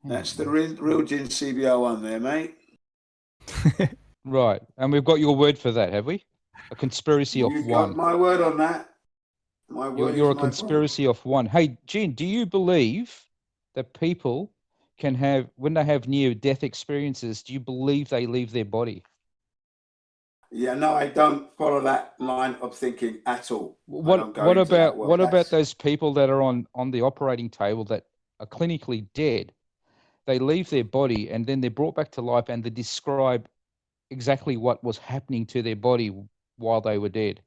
That's the real Gin CBR1 there, mate. Right, and we've got your word for that, have we? A conspiracy of You got one. my word on that. My word You're a is my bond. conspiracy of one. Hey, Gin, do you believe that people can have, when they have near-death experiences, do you believe they leave their body? Yeah, no, I don't follow that line of thinking at all. What about those people that are on the operating table that are clinically dead? They leave their body and then they're brought back to life and they describe exactly what was happening to their body while they were dead.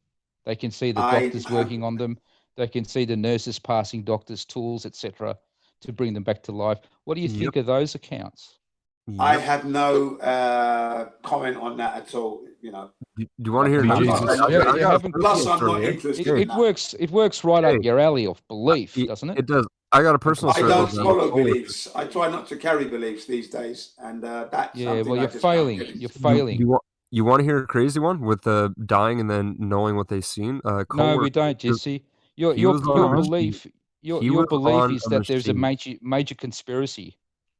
They can see the doctors working on them. They can see the nurses passing doctors' tools, etc., to bring them back to life. What do you think of those accounts? I have no comment on that at all. You know. Do you want to hear? Plus, I'm not interested in that. It works right up your alley of belief, doesn't it? It does. I got a personal. I don't follow beliefs. I try not to carry beliefs these days, and that's something well, I you're just can't failing. get into. You're failing. You want to hear a crazy one with dying and then knowing what they've seen? No, we don't, Jesse. Your belief is that there's a major conspiracy.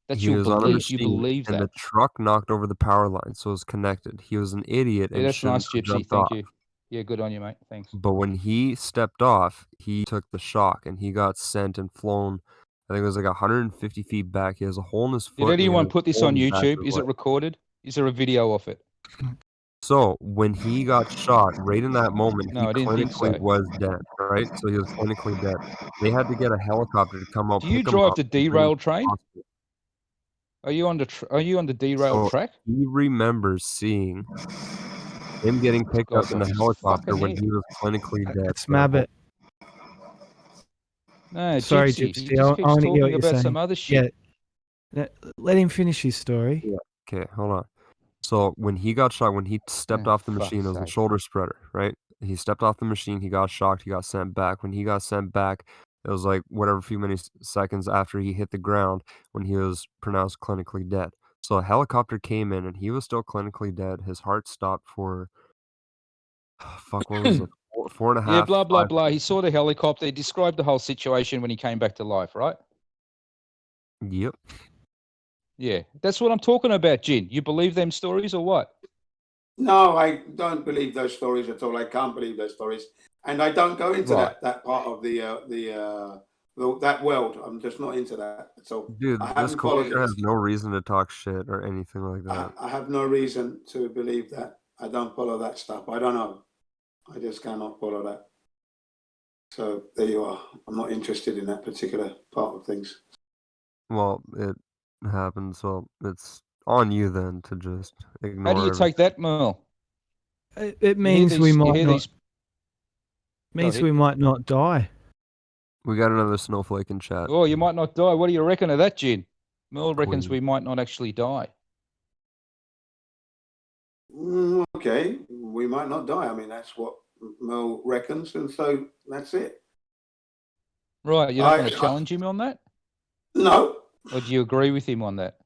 That's your belief. You believe that. And the truck knocked over the power line, so it was connected. He was an idiot. Yeah, and that's nice, shouldn't have Gypsy. jumped Thank off. you. Yeah, good on you, mate. Thanks. But when he stepped off, he took the shock and he got sent and flown. I think it was like 150 feet back. He has a hole in his foot. Did anyone put this on YouTube? Is it recorded? Is there a video of it? So when he got shot, right in that moment, No, I he didn't think clinically so. was dead. Right, so he was clinically dead. They had to get a helicopter to come up. Do you pick him drive up the and bring him derailed to the train? hospital. Are you on the derailed So track? he remembers seeing him getting picked up in the helicopter when he was clinically dead. Smabbit. No, Sorry, Gypsy. He Gypsy. just I keeps want to hear what talking you're about saying. some other shit. Yeah. Let him finish his story. Yeah. Okay, hold on. So when he got shot, when he stepped off the machine, it was a sake. shoulder spreader, right? He stepped off the machine, he got shocked, he got sent back. When he got sent back, it was like whatever few seconds after he hit the ground when he was pronounced clinically dead. So a helicopter came in and he was still clinically dead. His heart stopped for fuck, what was it? Four and a half. Yeah, blah, blah, 5 blah. He saw the helicopter. He described the whole situation when he came back to life, right? Yep. Yeah, that's what I'm talking about, Jin. You believe them stories or what? No, I don't believe those stories at all. I can't believe those stories, and I don't go into Right. that part of that world. I'm just not into that at all. Dude, I this haven't followed culture it. has no reason to talk shit or anything like that. I have no reason to believe that. I don't follow that stuff. I don't know. I just cannot follow that. So there you are. I'm not interested in that particular part of things. Well, it happens. Well, it's on you then to just ignore. How do you take that, Merle? It means we might not. Means ahead. we might not die. We got another snowflake in chat. Oh, you might not die. What do you reckon of that, Jin? Merle reckons we might not actually die. Okay, we might not die. I mean, that's what Mel reckons, and so that's it. Right, you're not going to challenge him on that? No. Or do you agree with him on that?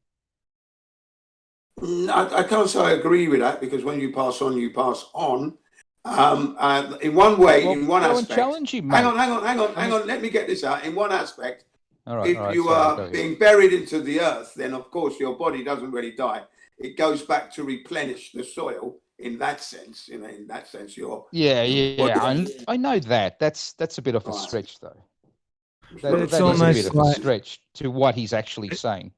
I can't say I agree with that, because when you pass on, you pass on. In one way, Well, in one go and aspect. challenge him, hang mate. on. Let me get this out. In one aspect, All right, if you are being buried into the earth, then of course your body doesn't really die. It goes back to replenish the soil. In that sense, in that sense, your I know that. That's a bit of a stretch, though. That it's is a almost bit of a like- stretch to what he's actually saying.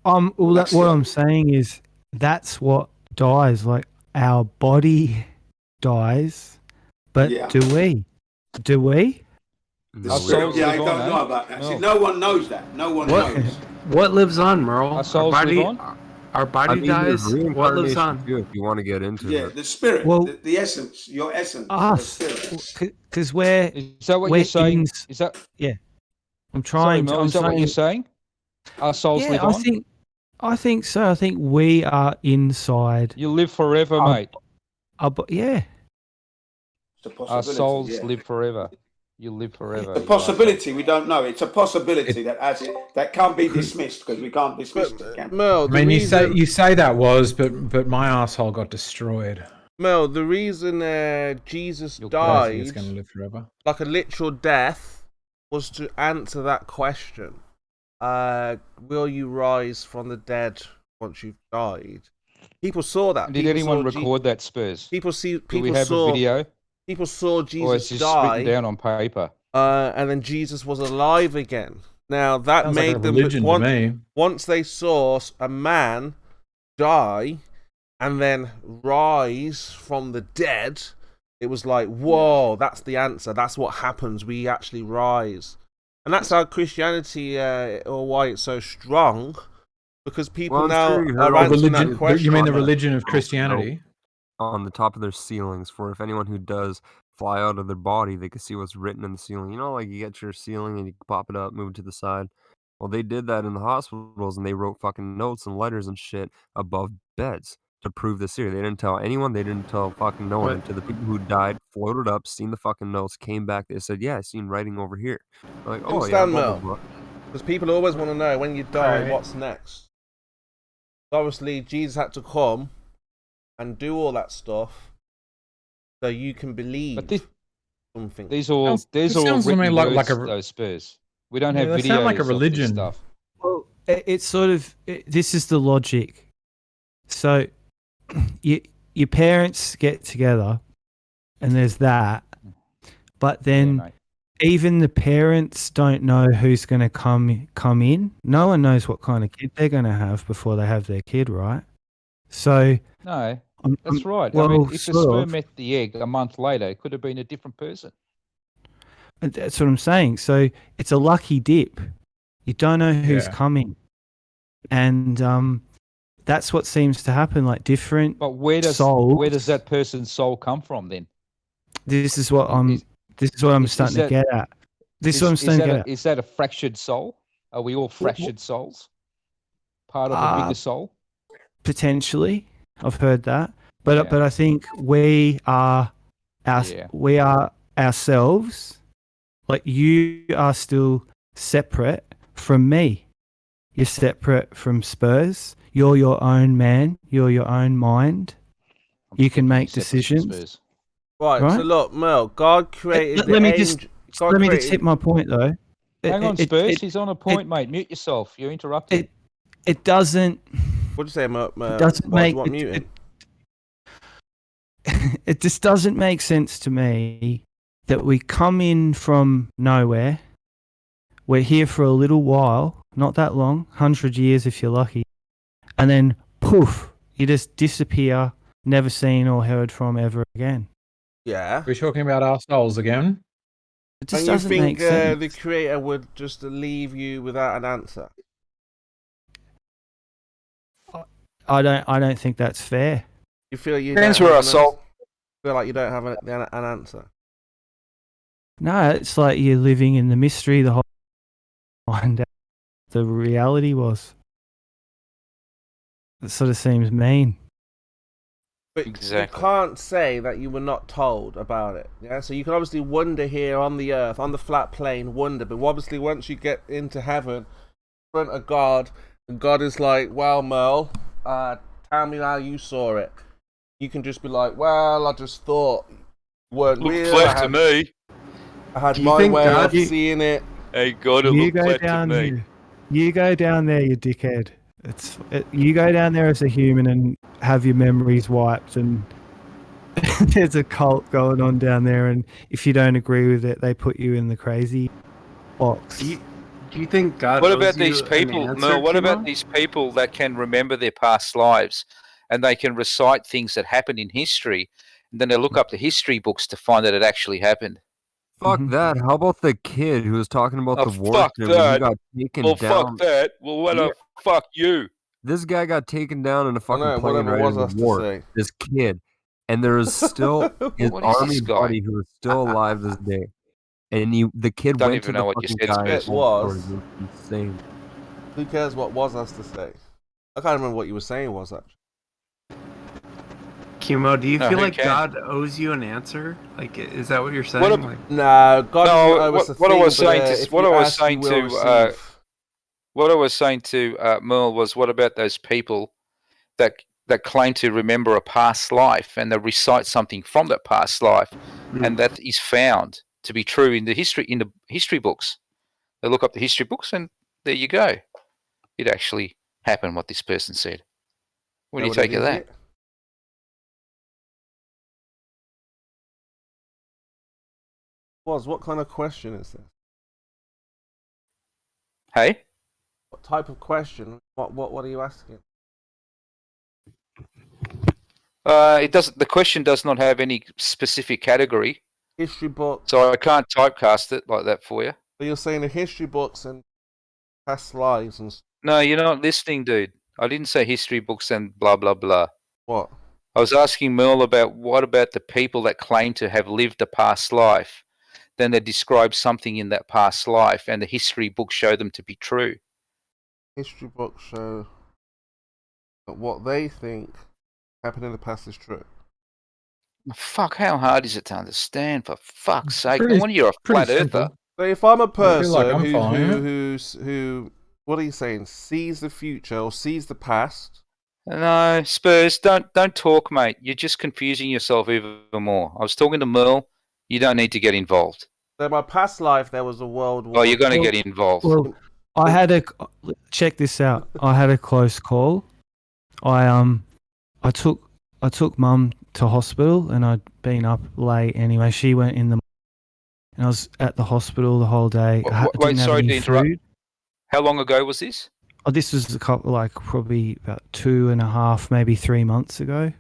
Well, what I'm saying is that's what dies. Like our body dies, but Yeah. do we? Do we? The spirit, I don't know about that. See, no one knows that. No one What? knows. What lives on, Merle? Our souls live on? Our body I mean, there's dies. What lives reincarnation on? too, if you want to get into Yeah, it. the spirit, Well, the essence, your essence. Us, the spirit. because we're. Is that what we're you're saying? ins- Is that Yeah, I'm sorry, trying. Mel? I'm Is that what you're saying? Our souls live Yeah, on. I think so. I think we are inside. You live forever, mate. Yeah. It's a Our possibility, souls yeah. live forever. You live forever. The possibility, we don't know. It's a possibility that can't be dismissed, because we can't dismiss it. Can we? Mel, I mean, you say that was, but my asshole got destroyed. Mel, the reason Jesus I don't think died, it's going to live forever. like a literal death, was to answer that question. Will you rise from the dead once you've died? People saw that. Did anyone record that, Spurs? Do we have a video? People saw Or it's Jesus just die, written down on paper. and then Jesus was alive again. Now that Sounds like made a them religion to me. once they saw a man die and then rise from the dead, it was like, whoa, that's the answer. That's what happens. We actually rise, and that's how Christianity, or why it's so strong, because people now are answering that question. You mean the religion of Christianity? On the top of their ceilings for if anyone who does fly out of their body. They could see what's written in the ceiling. You know, like you get your ceiling and you pop it up, move it to the side. Well, they did that in the hospitals, and they wrote fucking notes and letters and shit above beds to prove this theory. They didn't tell anyone. They didn't tell fucking no one. But- Until the people who died floated up, seen the fucking notes, came back. They said, "Yeah, I seen writing over here." They're like, "Oh yeah, Understand, blah, Mel? blah, blah." Because people always want to know when you die, Right. what's next. Obviously, Jesus had to come and do all that stuff so you can believe something. These are all It these are all sounds to me written like words, a- those Spurs. We don't Yeah, have they videos sound like a of this religion. stuff. Well, it's sort of this is the logic. So, your parents get together, and there's that, but then mate. even the parents don't know who's going to come in. No one knows what kind of kid they're going to have before they have their kid, right? So No, that's right. I well, mean, if the sort sperm of. met the egg a month later, it could have been a different person. That's what I'm saying. So it's a lucky dip. You don't know who's Yeah. coming, and that's what seems to happen. Like different But where does souls. that person's soul come from then? This is what I'm. This is what I'm starting to get at. This is what I'm starting to get at. Is that a fractured soul? Are we all fractured souls? Part of a bigger soul? Potentially, I've heard that, but I think we are ourselves. Like you are still separate from me. You're separate from Spurs. You're your own man. You're your own mind. You can make decisions. Right, Right? so look, Mel, God created Let me just hit my point though. Hang on, Spurs. He's on a point, mate. Mute yourself. You're interrupting. It doesn't. What'd you say, Mel? It doesn't make it just doesn't make sense to me that we come in from nowhere. We're here for a little while, not that long, 100 years if you're lucky, and then poof, you just disappear, never seen or heard from ever again. Yeah. We're talking about our souls again. It just And you doesn't think make sense. the creator would just leave you without an answer? I don't think that's fair. You feel you Depends don't where have our an soul- answer? Feel like you don't have an answer. No, it's like you're living in the mystery the whole find out the reality was. It sort of seems mean. But you can't say that you were not told about it. Yeah, so you can obviously wonder here on the earth, on the flat plane, wonder. But obviously, once you get into heaven, in front of God, and God is like, "Well, Merle, tell me how you saw it." You can just be like, "Well, I just thought you weren't Looked real. flat to me." I had Do you my think way God- of seeing it." Hey, God, it You looked go flat to down me. there. You go down there, you dickhead. You go down there as a human and have your memories wiped, and there's a cult going on down there, and if you don't agree with it, they put you in the crazy box. Do you think God? What owes about you these an people, answer, Mel? What about Kimo? these people that can remember their past lives and they can recite things that happened in history, and then they look up the history books to find that it actually happened? Fuck that. How about the kid who was talking about Oh, the fuck worship when he that. got taken Well, down? fuck that. Well, what the fuck you? This guy got taken down in a fucking know, plane whatever right was in us the to war. say. This kid. And there is still his What is army this guy? buddy who is still alive this day. And the kid Don't went to even the know what you fucking said, guy. Spurs. and told the story. It was insane. Who cares what was us to say? I can't remember what you were saying. Was that? Kimo, do you No, feel who like can? God owes you an answer? Like, is that what you're saying? What Like, No, God doesn't No, owe us a what I thing, was but, saying if to what you I was ask, you saying will to receive. what I was saying to Merle was, what about those people that claim to remember a past life and they recite something from that past life, and that is found to be true in the history books? They look up the history books, and there you go. It actually happened what this person said. What do you take of that? What kind of question is this? Hey? What type of question? What are you asking? It doesn't. The question does not have any specific category, History books. so I can't typecast it like that for you. But you're saying the history books and past lives and No, you're not listening, dude. I didn't say history books and blah blah blah. what? I was asking Merle about what about the people that claim to have lived a past life, then they describe something in that past life, and the history books show them to be true. History books show that what they think happened in the past is true. Fuck, how hard is it to understand? For fuck's sake, Pretty- when you're a pretty flat earther. simple. So if I'm a I feel person like I'm following it. who, what are you saying? Sees the future or sees the past? No, Spurs, don't talk, mate. You're just confusing yourself even more. I was talking to Merle. You don't need to get involved. So in my past life, there was a world war. Oh, you're going to get involved. Well, I had a check this out. I had a close call. I took mum to hospital, and I'd been up late anyway. She went in the, and I was at the hospital the whole day. I Wait, didn't have sorry to any interrupt. food. How long ago was this? Oh, this was a couple, like probably about 2.5, maybe 3 months ago.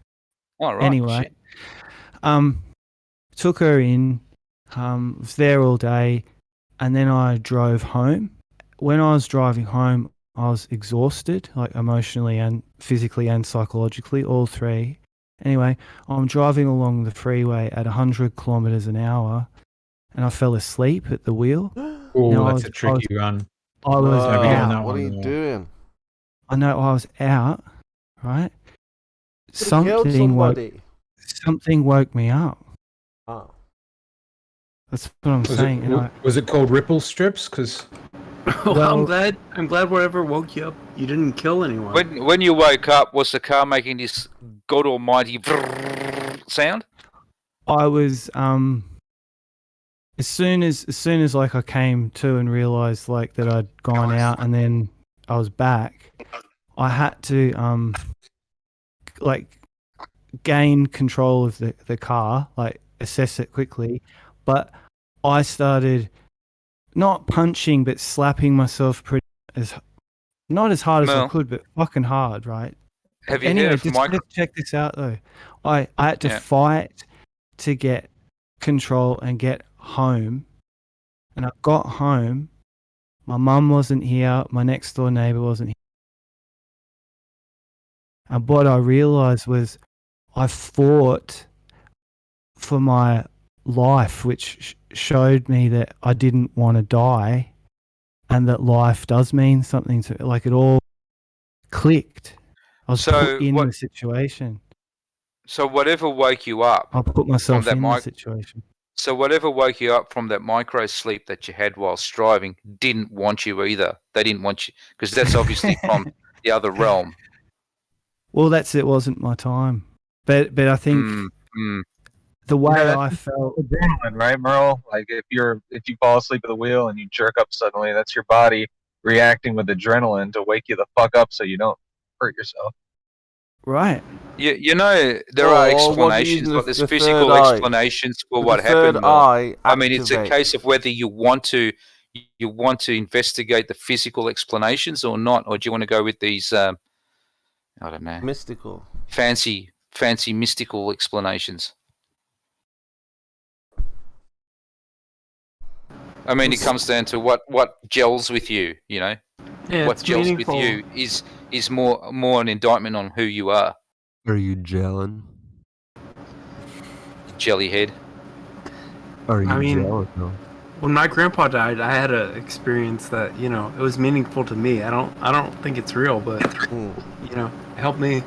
Oh, right. Anyway, shit. took her in, was there all day, and then I drove home. When I was driving home, I was exhausted, like emotionally and physically and psychologically, all three. Anyway, I'm driving along the freeway at 100 kilometers an hour, and I fell asleep at the wheel. Oh, Now, that's a tricky one. I was Maybe on that out. What are one, you yeah. doing? I know I was out, right? Could've killed somebody. Something woke me up. Oh. That's what I'm Was saying. it, was it called ripple strips? Because Well, I'm glad whatever woke you up, you didn't kill anyone. When you woke up, was the car making this God Almighty sound? I was as soon as like I came to and realized like that I'd gone out and then I was back, I had to like gain control of the car, like assess it quickly, but I started not punching but slapping myself not as hard as I Mel. could, but fucking hard, right? Have you Anyway, heard of just micro? check this out though. I had to Yeah. fight to get control and get home. And I got home. My mum wasn't here. My next door neighbor wasn't here. And what I realized was I fought for my life, which showed me that I didn't want to die and that life does mean something to, like, it all clicked. I was So put in what- the situation. So whatever woke you up I put myself that in the mic- situation. So whatever woke you up from that micro sleep that you had whilst driving didn't want you either. They didn't want you because that's obviously from the other realm. Well, that's it. Wasn't my time, but I think the way I felt. Adrenaline, right, Merle? Like if you fall asleep at the wheel and you jerk up suddenly, that's your body reacting with adrenaline to wake you the fuck up so you don't hurt yourself. Right. You know there Or are what do you explanations, use like the there's physical third eye? explanations for The what third happened. eye I mean, it's a activate. case of whether you want to investigate the physical explanations or not, or do you want to go with these I don't know, Mystical. fancy mystical explanations? I mean, it comes down to what gels with you. You know, Yeah, what it's gels meaningful. with you is more an indictment on who you are. Are you gelling? Jellyhead. Are you I mean, gelling? though? when my grandpa died, I had an experience that it was meaningful to me. I don't think it's real, but it helped me.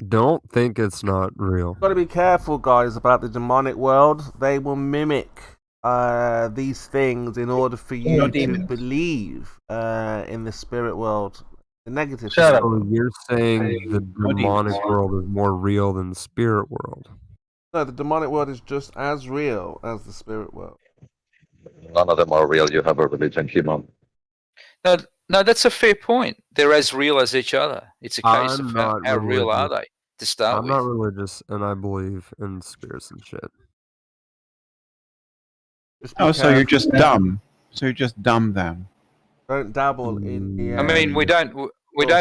Don't think it's not real. Got to be careful, guys, about the demonic world. They will mimic these things in order for you to demons. believe in the spirit world, the negative. Shut up. So you're saying the no demonic demons. world is more real than the spirit world? No, the demonic world is just as real as the spirit world. None of them are real. You have a religion, Kimon. No, that's a fair point. They're as real as each other. It's a case I'm of not how real are religious. they to start I'm with. not religious, and I believe in spirits and shit. Just be Oh, so you're careful. just dumb. So you're just dumb then. Don't dabble in the. I mean, we don't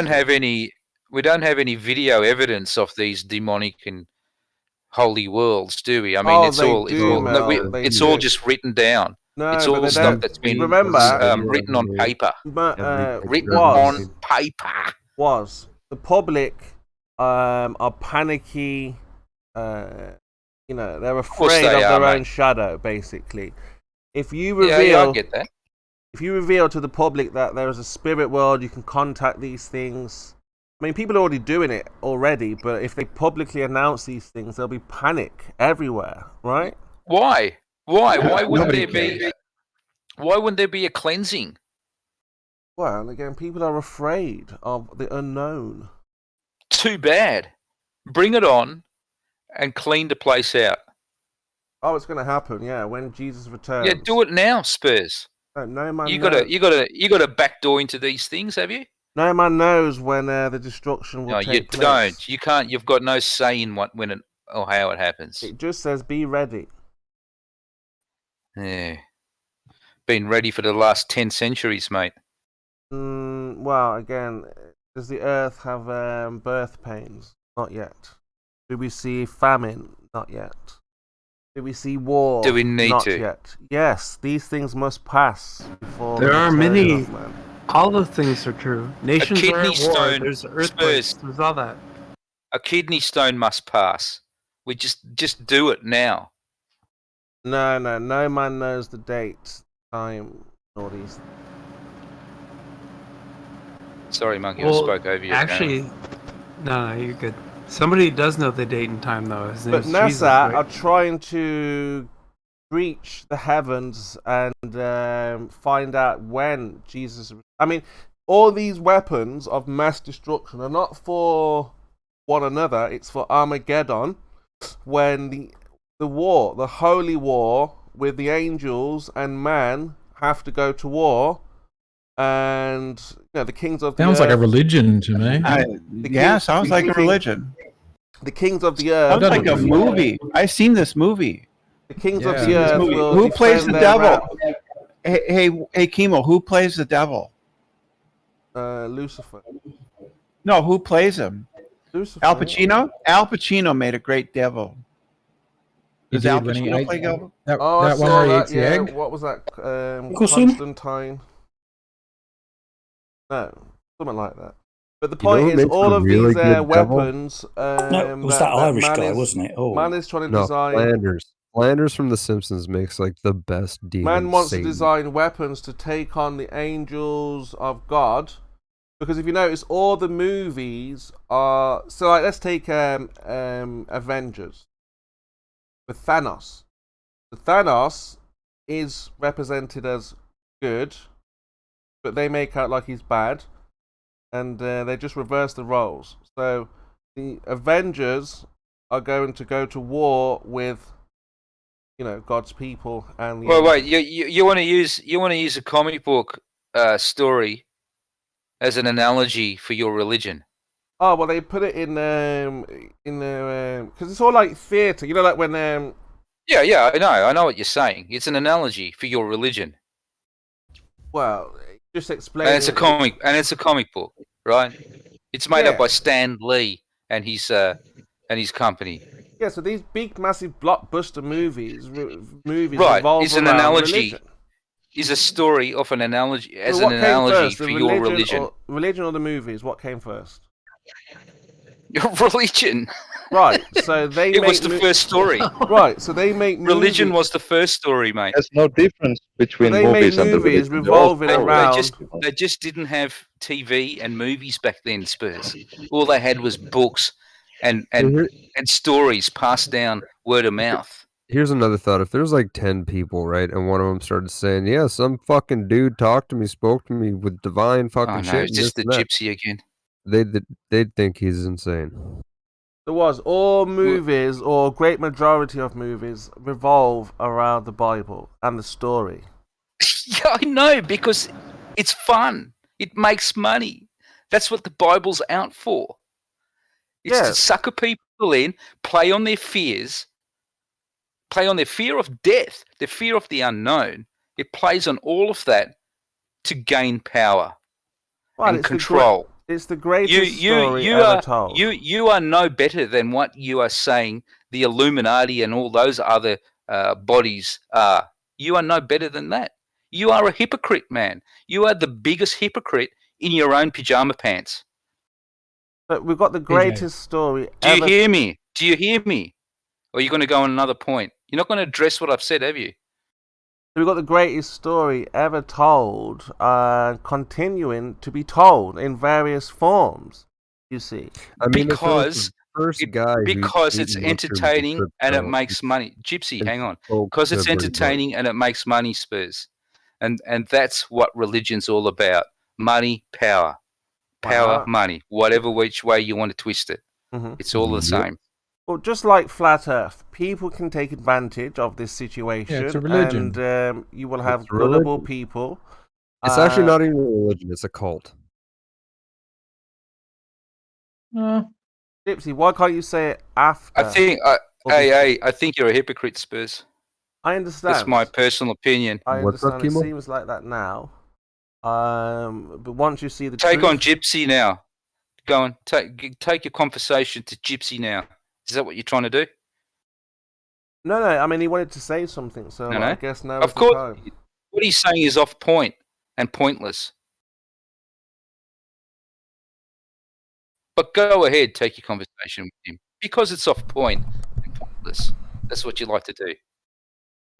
have any video evidence of these demonic and holy worlds, do we? I mean, Oh, it's they all do, Mel, they it's do. all just written down. No, it's but all they stuff don't- that's been remember- written on paper. But Written was on paper. the public are panicky. You know, they're course afraid they of are, their own mate. shadow. Basically, if you Yeah, reveal, I get that. if you reveal to the public that there is a spirit world, you can contact these things. I mean, people are already doing it already, but if they publicly announce these things, there'll be panic everywhere, right? Why? Why? Why wouldn't Nobody there be? Why wouldn't there be a cleansing? Well, again, people are afraid of the unknown. Too bad. Bring it on, and clean the place out. Oh, it's going to happen, yeah, when Jesus returns. Yeah, do it now, Spurs. No man You knows. got a back door into these things, have you? No man knows when the destruction will No, you take place. don't. You can't. You've got no say in when it or how it happens. It just says, "Be ready." Yeah, been ready for the last 10 centuries, mate. Well, again, does the Earth have birth pains? Not yet. Do we see famine? Not yet. Do we see war? Do we need Not to? yet. Yes, these things must pass before. There the are return many. of man. All the things are true. Nations are kidney at war. stone, There's earthquakes. Spurs. There's all that. A kidney stone must pass. We just do it now. No man knows the date, time, all these. Sorry, Monkey, I Well, spoke over you. actually, no, you're good. Somebody does know the date and time, though. His But name's Jesus, NASA right? are trying to reach the heavens and find out when Jesus. I mean, all these weapons of mass destruction are not for one another. It's for Armageddon, when the war, the holy war with the angels and man, have to go to war, and the kings of the Sounds earth. like a religion to me. Yeah, sounds like a religion. The kings of the earth. Sounds like a movie. I've seen this movie. The kings Yeah. of Seen the this earth movie. will Who plays the defend their devil? realm. Hey, Chemo, who plays the devil? Lucifer. No, who plays him? Lucifer. Al Pacino? Al Pacino made a great devil. He Does did Al when he Pacino ate play devil? that, Oh, I that one saw where he that. eats the Yeah, egg. what was that? Nicholson? Constantine. No, something like that. But the You know point who is, makes all a of really these good devil? weapons. No, it was that Irish man guy, is, wasn't it? Oh. Man is trying to No, design. Flanders. Flanders from The Simpsons makes like the best demon. Man wants Satan. to design weapons to take on the angels of God, because if you notice, all the movies are so. Like, let's take Avengers with Thanos. So Thanos is represented as good, but they make out like he's bad, and they just reverse the roles. So the Avengers are going to go to war with, God's people and the. Well, wait. You want to use a comic book story as an analogy for your religion? Oh well, they put it in the because it's all like theatre. Like when Yeah, I know what you're saying. It's an analogy for your religion. Well, just explain. And it's a comic book, right? It's made up Yeah. by Stan Lee and his company. Yeah, so these big, massive blockbuster movies Right, revolve it's an around analogy. religion. Is a story of an analogy as So an what came analogy first, for the your religion. religion or the movies? What came first? Your religion. Right. So they. It make was the first story. Right. So they make Religion movies. was the first story, mate. There's no difference between they make movies and the movies religion. They're all revolving stories. around. They just didn't have TV and movies back then, Spurs. All they had was books and stories passed down word of mouth. Here's another thought. If there's like 10 people, right, and one of them started saying, yeah, some fucking dude talked to me, spoke to me with divine fucking Oh no, shit. it's and just the this and that," gypsy again. They'd think he's insane. There was all movies, or great majority of movies, revolve around the Bible and the story. Yeah, I know, because it's fun. It makes money. That's what the Bible's out for. It's to sucker people in, play on their fears, play on their fear of death, their fear of the unknown. It plays on all of that to gain power and control. It's the greatest story ever told. You are no better than what you are saying the Illuminati and all those other bodies are. You are no better than that. You are a hypocrite, man. You are the biggest hypocrite in your own pajama pants. But we've got the greatest story Do you ever. hear me? Do you hear me? Or are you going to go on another point? You're not going to address what I've said, have you? We've got the greatest story ever told, continuing to be told in various forms. You see, I mean, Because first guy because it's entertaining and it makes money. Gypsy, hang on. Because it's entertaining and it makes money, Spurs. And that's what religion's all about. Money, power. Power, money. Whatever which way you want to twist it. It's all the same. Well, just like Flat Earth, people can take advantage of this situation. Yeah, it's a religion. And you will have It's a religion. gullible people. It's actually not even a religion, it's a cult. Gypsy, why can't you say it after? I think you're a hypocrite, Spurs. I understand. That's my personal opinion. I understand. It seems like that now. But once you see the Take truth, on Gypsy now. Go on, take your conversation to Gypsy now. Is that what you're trying to do? No. I mean, he wanted to say something, so No. I guess now Of is the course, time. what he's saying is off point and pointless. But go ahead, take your conversation with him because it's off point and pointless. That's what you like to do.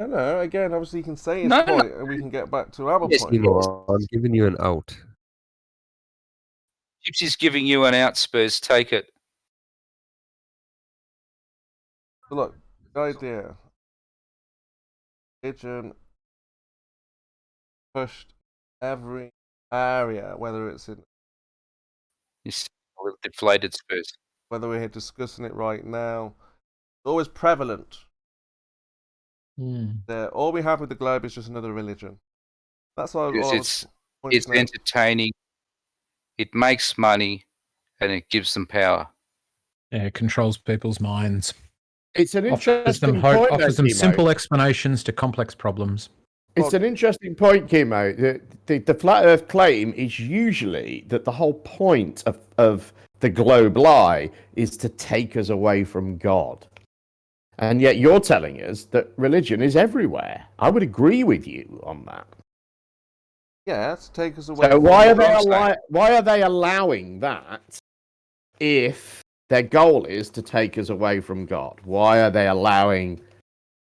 No. Again, obviously, you can say his No. point, and we can get back to our Yes, point. I'm giving you an out. Gypsy's giving you an out, Spurs. Take it. Look, the idea. Religion pushed every area, whether it's in. You're a little deflated, Spurs. Whether we're here discussing it right now, it's always prevalent. All we have with the globe is just another religion. That's all. Because it's entertaining, it makes money, and it gives them power. Yeah, it controls people's minds. It's an Offers them interesting point. offers them Chemo. simple explanations to complex problems. It's an interesting point, Chemo. The flat Earth claim is usually that the whole point of the globe lie is to take us away from God. And yet you're telling us that religion is everywhere. I would agree with you on that. Yeah, to take us away. So from why God. are they allowing that if their goal is to take us away from God? Why are they allowing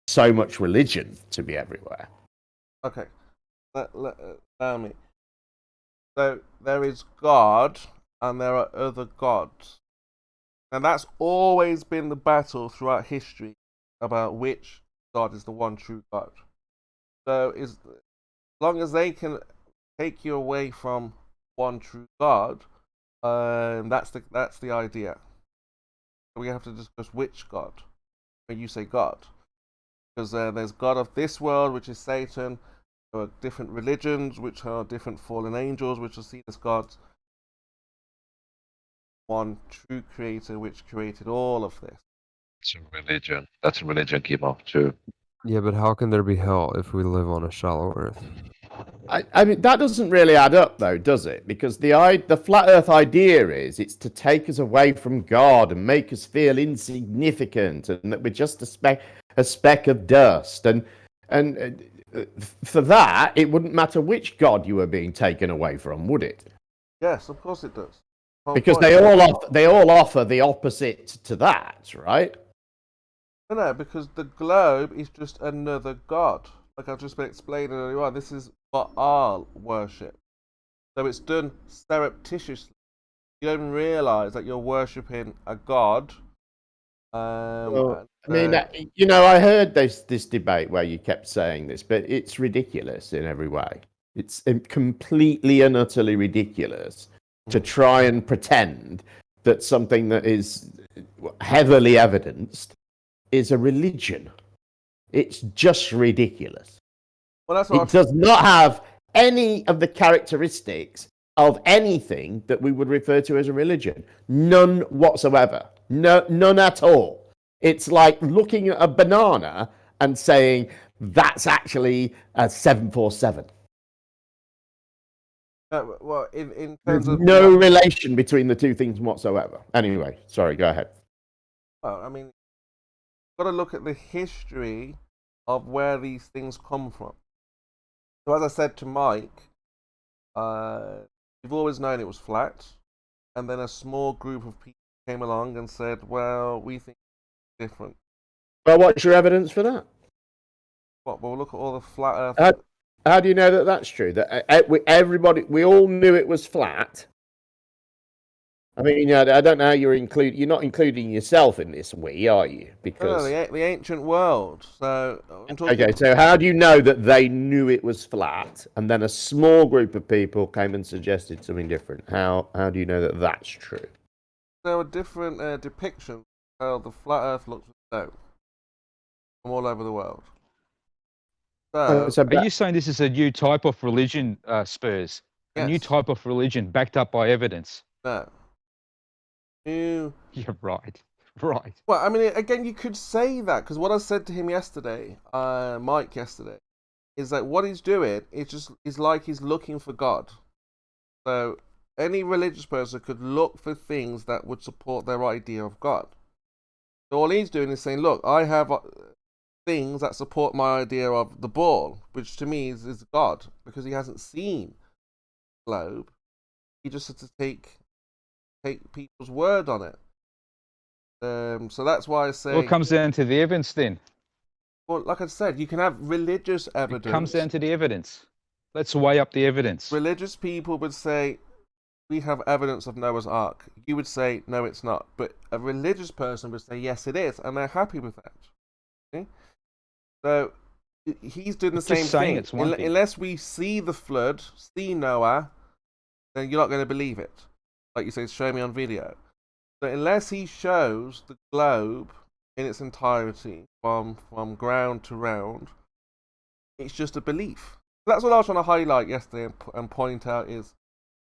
so much religion to be everywhere? Okay, allow me. So there is God, and there are other gods, and that's always been the battle throughout history about which God is the one true God. So as long as they can take you away from one true God, that's the idea. We have to discuss which God. When you say God, because there's God of this world, which is Satan. There are different religions, which are different fallen angels, which are seen as gods. One true creator, which created all of this. It's a religion. That's a religion, Kimo, too. Yeah, but how can there be hell if we live on a shallow Earth? I mean, that doesn't really add up, though, does it? Because the flat Earth idea is it's to take us away from God and make us feel insignificant, and that we're just a speck of dust. And for that, it wouldn't matter which God you were being taken away from, would it? Yes, of course it does. Because they all offer the opposite to that, right? No, because the globe is just another god. Like I've just been explaining earlier on, this is Baal worship. So it's done surreptitiously. You don't even realise that you're worshipping a god. Well, I mean, I heard this debate where you kept saying this, but it's ridiculous in every way. It's completely and utterly ridiculous to try and pretend that something that is heavily evidenced is a religion. It's just ridiculous. Well, that's what it does not have any of the characteristics of anything that we would refer to as a religion. None whatsoever. No, none at all. It's like looking at a banana and saying that's actually a 747. Well, in terms There's of no relation between the two things whatsoever. Anyway, sorry, go ahead. Well, I mean, you've got to look at the history of where these things come from. So as I said to Mike, we've always known it was flat. and then a small group of people came along and said, "Well, we think it's different." Well, what's your evidence for that? What? Well, look at all the flat Earth. How do you know that that's true? That we all knew it was flat. I mean, I don't know how you're not including yourself in this, are you? Because the ancient world. So I'm talking. Okay, so how do you know that they knew it was flat, and then a small group of people came and suggested something different? How do you know that that's true? There were different depictions of how the flat Earth looks now from all over the world. Are you saying this is a new type of religion, Spurs? A new type of religion backed up by evidence? No. You're right. Right. Well, I mean, again, you could say that, because what I said to him yesterday, Mike yesterday, is that what he's doing is like he's looking for God. So any religious person could look for things that would support their idea of God. So all he's doing is saying, look, I have things that support my idea of the ball, which to me is God, because he hasn't seen the globe. He just had to take people's word on it. So that's why I say... Well, it comes down to the evidence then. Well, like I said, you can have religious evidence. It comes down to the evidence. Let's weigh up the evidence. Religious people would say, we have evidence of Noah's Ark. You would say, no, it's not. But a religious person would say, yes, it is, and they're happy with that. Okay? So he's doing the same thing. It's one thing. Unless we see the flood, see Noah, then you're not going to believe it. Like you say, show me on video. So unless he shows the globe in its entirety from ground to round, it's just a belief. That's what I was trying to highlight yesterday and point out is,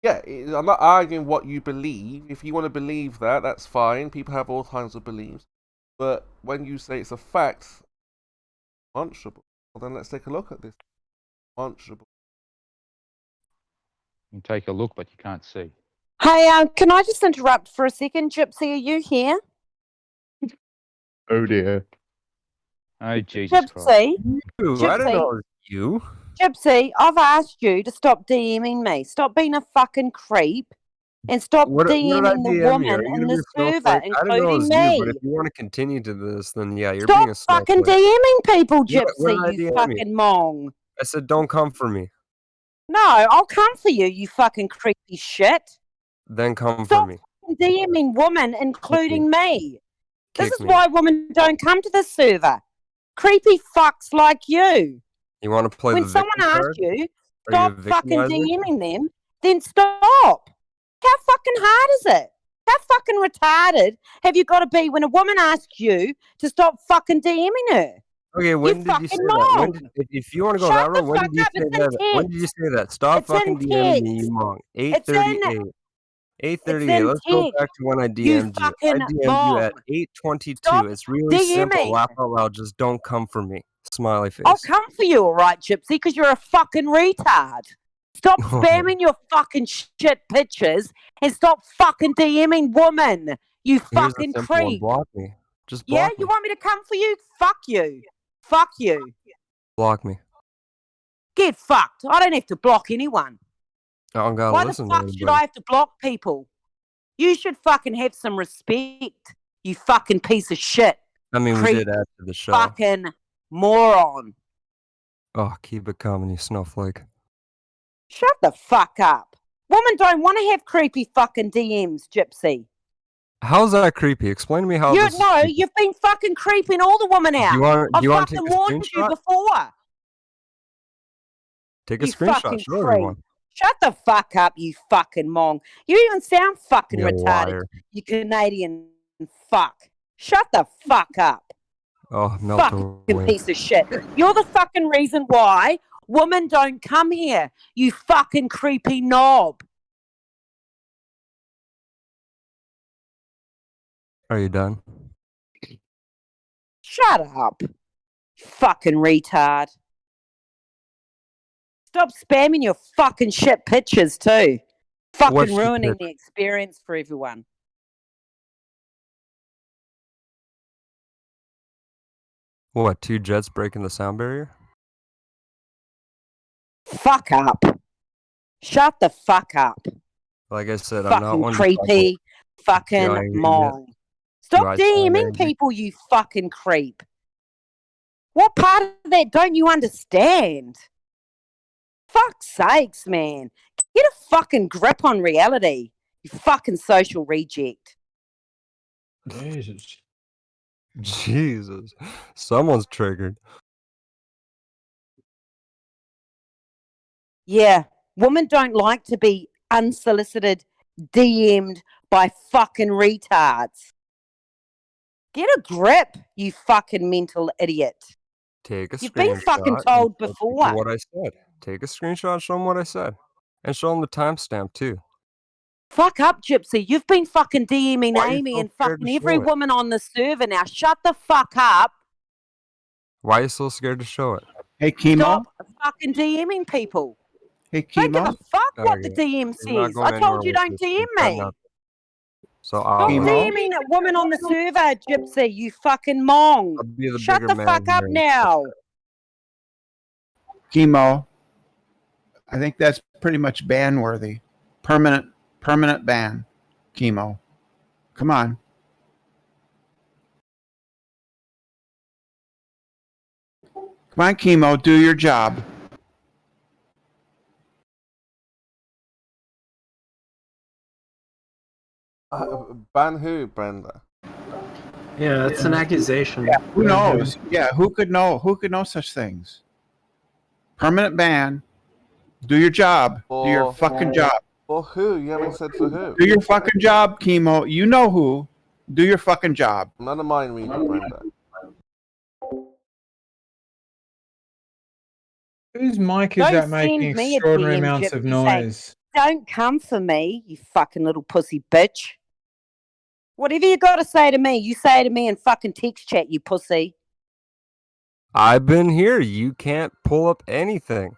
I'm not arguing what you believe. If you want to believe that, that's fine. People have all kinds of beliefs. But when you say it's a fact, demonstrable, well then let's take a look at this. Demonstrable. You can take a look, but you can't see. Hey, can I just interrupt for a second? Gypsy, are you here? Oh dear. Oh, Jesus Christ. Gypsy, Ooh, I don't know it was you. Gypsy, I've asked you to stop DMing me. Stop being a fucking creep. And stop What did I DMing the DM you? Are woman you on gonna be the a snowflake? server, I don't know it including was me. you, but if you want to continue to this, then yeah, you're being a Stop fucking snowflake. DMing people, What did Gypsy, I you DM fucking mong. I said, don't come for me. No, I'll come for you, you fucking creepy shit. Then come Stop for me. fucking DMing women, including me. This Kick is me. why women don't come to the server. Creepy fucks like you. You want to play When the someone victim asks card? you, Are you stop a fucking victimizer? DMing them, then stop. How fucking hard is it? How fucking retarded have you got to be when a woman asks you to stop fucking DMing her? Okay, when did you say that? When did, if you want to go Shut that the route, when fuck did you up, say it's that? When in did you say that? Stop It's in fucking DMing me, text. you mong. It's in 8:38. It's 8:38. in Let's go text. back to when I You DM'd you. I fucking DM'd you at mong. 8:22. Stop It's really simple. DMing. Laugh out loud. Just don't come for me. Smiley face. I'll come for you, all right, Gypsy, because you're a fucking retard. Stop spamming your fucking shit pictures and stop fucking DMing women, you Here's a fucking simple one. creep. Block me. Just Yeah, block you me. want me to come for you? Fuck you. Fuck you. Block me. Get fucked. I don't have to block anyone. I don't gotta Why the listen to fuck should anybody. I have to block people? You should fucking have some respect, you fucking piece of shit. I mean, we Creep did add to the show. fucking moron. Oh, keep it coming, you snowflake. Shut the fuck up. Women don't want to have creepy fucking DMs, Gypsy. How's that creepy? Explain to me how You this is know, creepy. you've been fucking creeping all the women out. Do I've you want to fucking take a warned you screenshot? before. Take a You screenshot. fucking Show creep. everyone. Shut the fuck up, you fucking mong. You even sound fucking You retarded, liar. you Canadian fuck. Shut the fuck up. Oh, melt Fucking away. piece of shit. You're the fucking reason why women don't come here, you fucking creepy knob. Are you done? Shut up, fucking retard. Stop spamming your fucking shit pictures too. Fucking What's the ruining pic- the experience for everyone. What, 2 jets breaking the sound barrier? Fuck up. Shut the fuck up. Like I said, I'm not Fucking one to talk about creepy, fucking dying yet. mong. Do Stop I sound DMing angry? people, you fucking creep. What part of that don't you understand? Fuck's sakes, man. Get a fucking grip on reality, you fucking social reject. Jesus. Jesus. Someone's triggered. Yeah, women don't like to be unsolicited, DM'd by fucking retards. Get a grip, you fucking mental idiot. Take a You've been screenshot fucking and told show people before. what I said. Take a screenshot, show them what I said. And show them the timestamp, too. Fuck up, Gypsy. You've been fucking DMing Why are you Amy so and scared fucking to every show it? woman on the server now. Shut the fuck up. Why are you so scared to show it? Hey, Chemo. Stop fucking DMing people. Hey, Don't give a Chemo. fuck what the Okay. DM He's not says. I going anywhere told you with don't this. DM He's got me. nothing. So Stop Chemo? DMing a woman on the server, Gypsy. You fucking mong. I'll be the Shut bigger the man fuck up here. now. Chemo. I think that's pretty much ban worthy. Permanent ban. Chemo. Come on. Come on, Chemo, do your job. Ban who, Brenda? Yeah, it's an accusation. Yeah, who knows? Yeah, who could know? Who could know such things? Permanent ban. Do your job. Do your fucking job. For who? You haven't said for who. Do your fucking job, Chemo. You know who. Do your fucking job. None of mine reader, Brenda. Whose mic is Don't that making send me a extraordinary DM, amounts of Gypsy, saying, noise? don't come for me, you fucking little pussy bitch. Whatever you got to say to me, you say to me in fucking text chat, you pussy. I've been here. You can't pull up anything.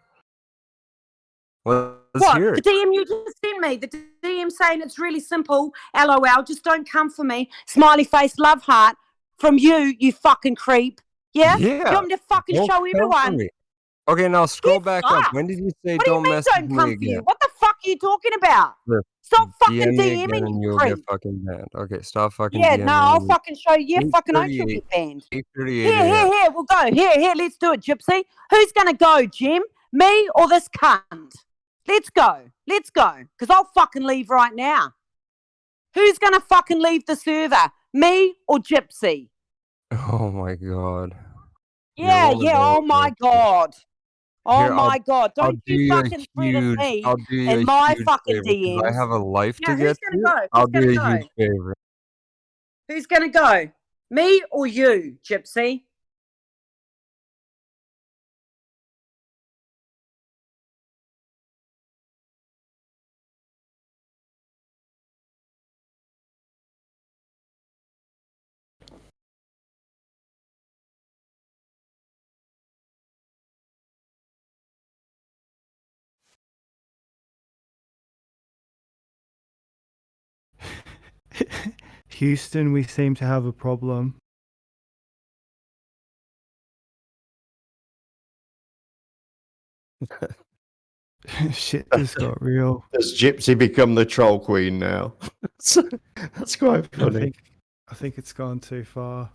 Let's What? hear The it. DM you just sent me. The DM saying it's really simple. LOL, just don't come for me. Smiley face, love heart. From you, you fucking creep. Yeah? You Yeah. want me to fucking Don't show come for everyone? me. Okay, now scroll back up. fucked. When did you say What do you don't mean message don't come me for you? again? What the fuck are you talking about? Look, Stop fucking DM me again DMing, and you you'll get creep. fucking banned. Okay, stop fucking Yeah, DMing no, I'll me. fucking show you. Yeah, fucking oath you'll 8:38 get banned. 8:38 Here, a.m. we'll go. Here, let's do it, Gypsy. Who's going to go, Jim? Me or this cunt? Let's go. Because I'll fucking leave right now. Who's going to fucking leave the server? Me or Gypsy? Oh my god. Yeah, oh my God. Oh Here, my God. I'll Don't do you you a fucking threaten huge, me I'll do you in a my huge fucking favor because I DMs. have a life Yeah, to get who's going to to. go? I'll do you a huge favor. Who's going to go? Me or you, Gypsy? Houston, we seem to have a problem. Shit just got real. Has Gypsy become the troll queen now? That's quite funny. I think it's gone too far.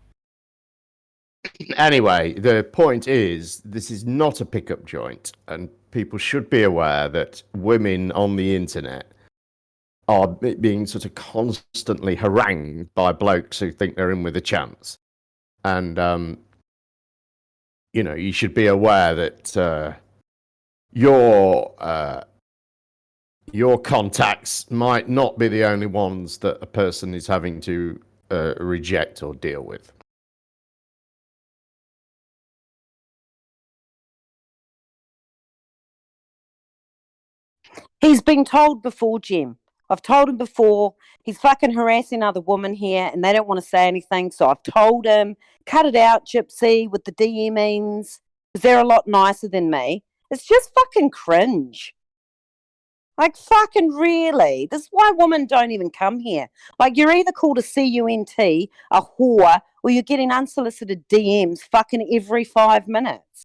Anyway, the point is, this is not a pickup joint, and people should be aware that women on the internet are being sort of constantly harangued by blokes who think they're in with a chance. And, you should be aware that your contacts might not be the only ones that a person is having to reject or deal with. He's been told before, Jim. I've told him before. He's fucking harassing other women here and they don't want to say anything. So I've told him, cut it out, Gypsy, with the DMings, because they're a lot nicer than me. It's just fucking cringe. Like, fucking really. This is why women don't even come here. Like, you're either called a CUNT, a whore, or you're getting unsolicited DMs fucking every 5 minutes.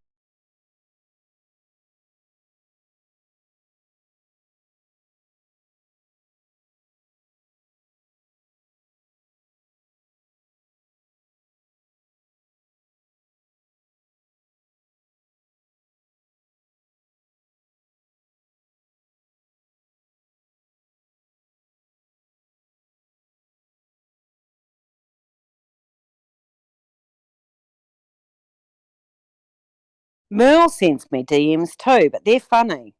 Merle sends me DMs too, but they're funny.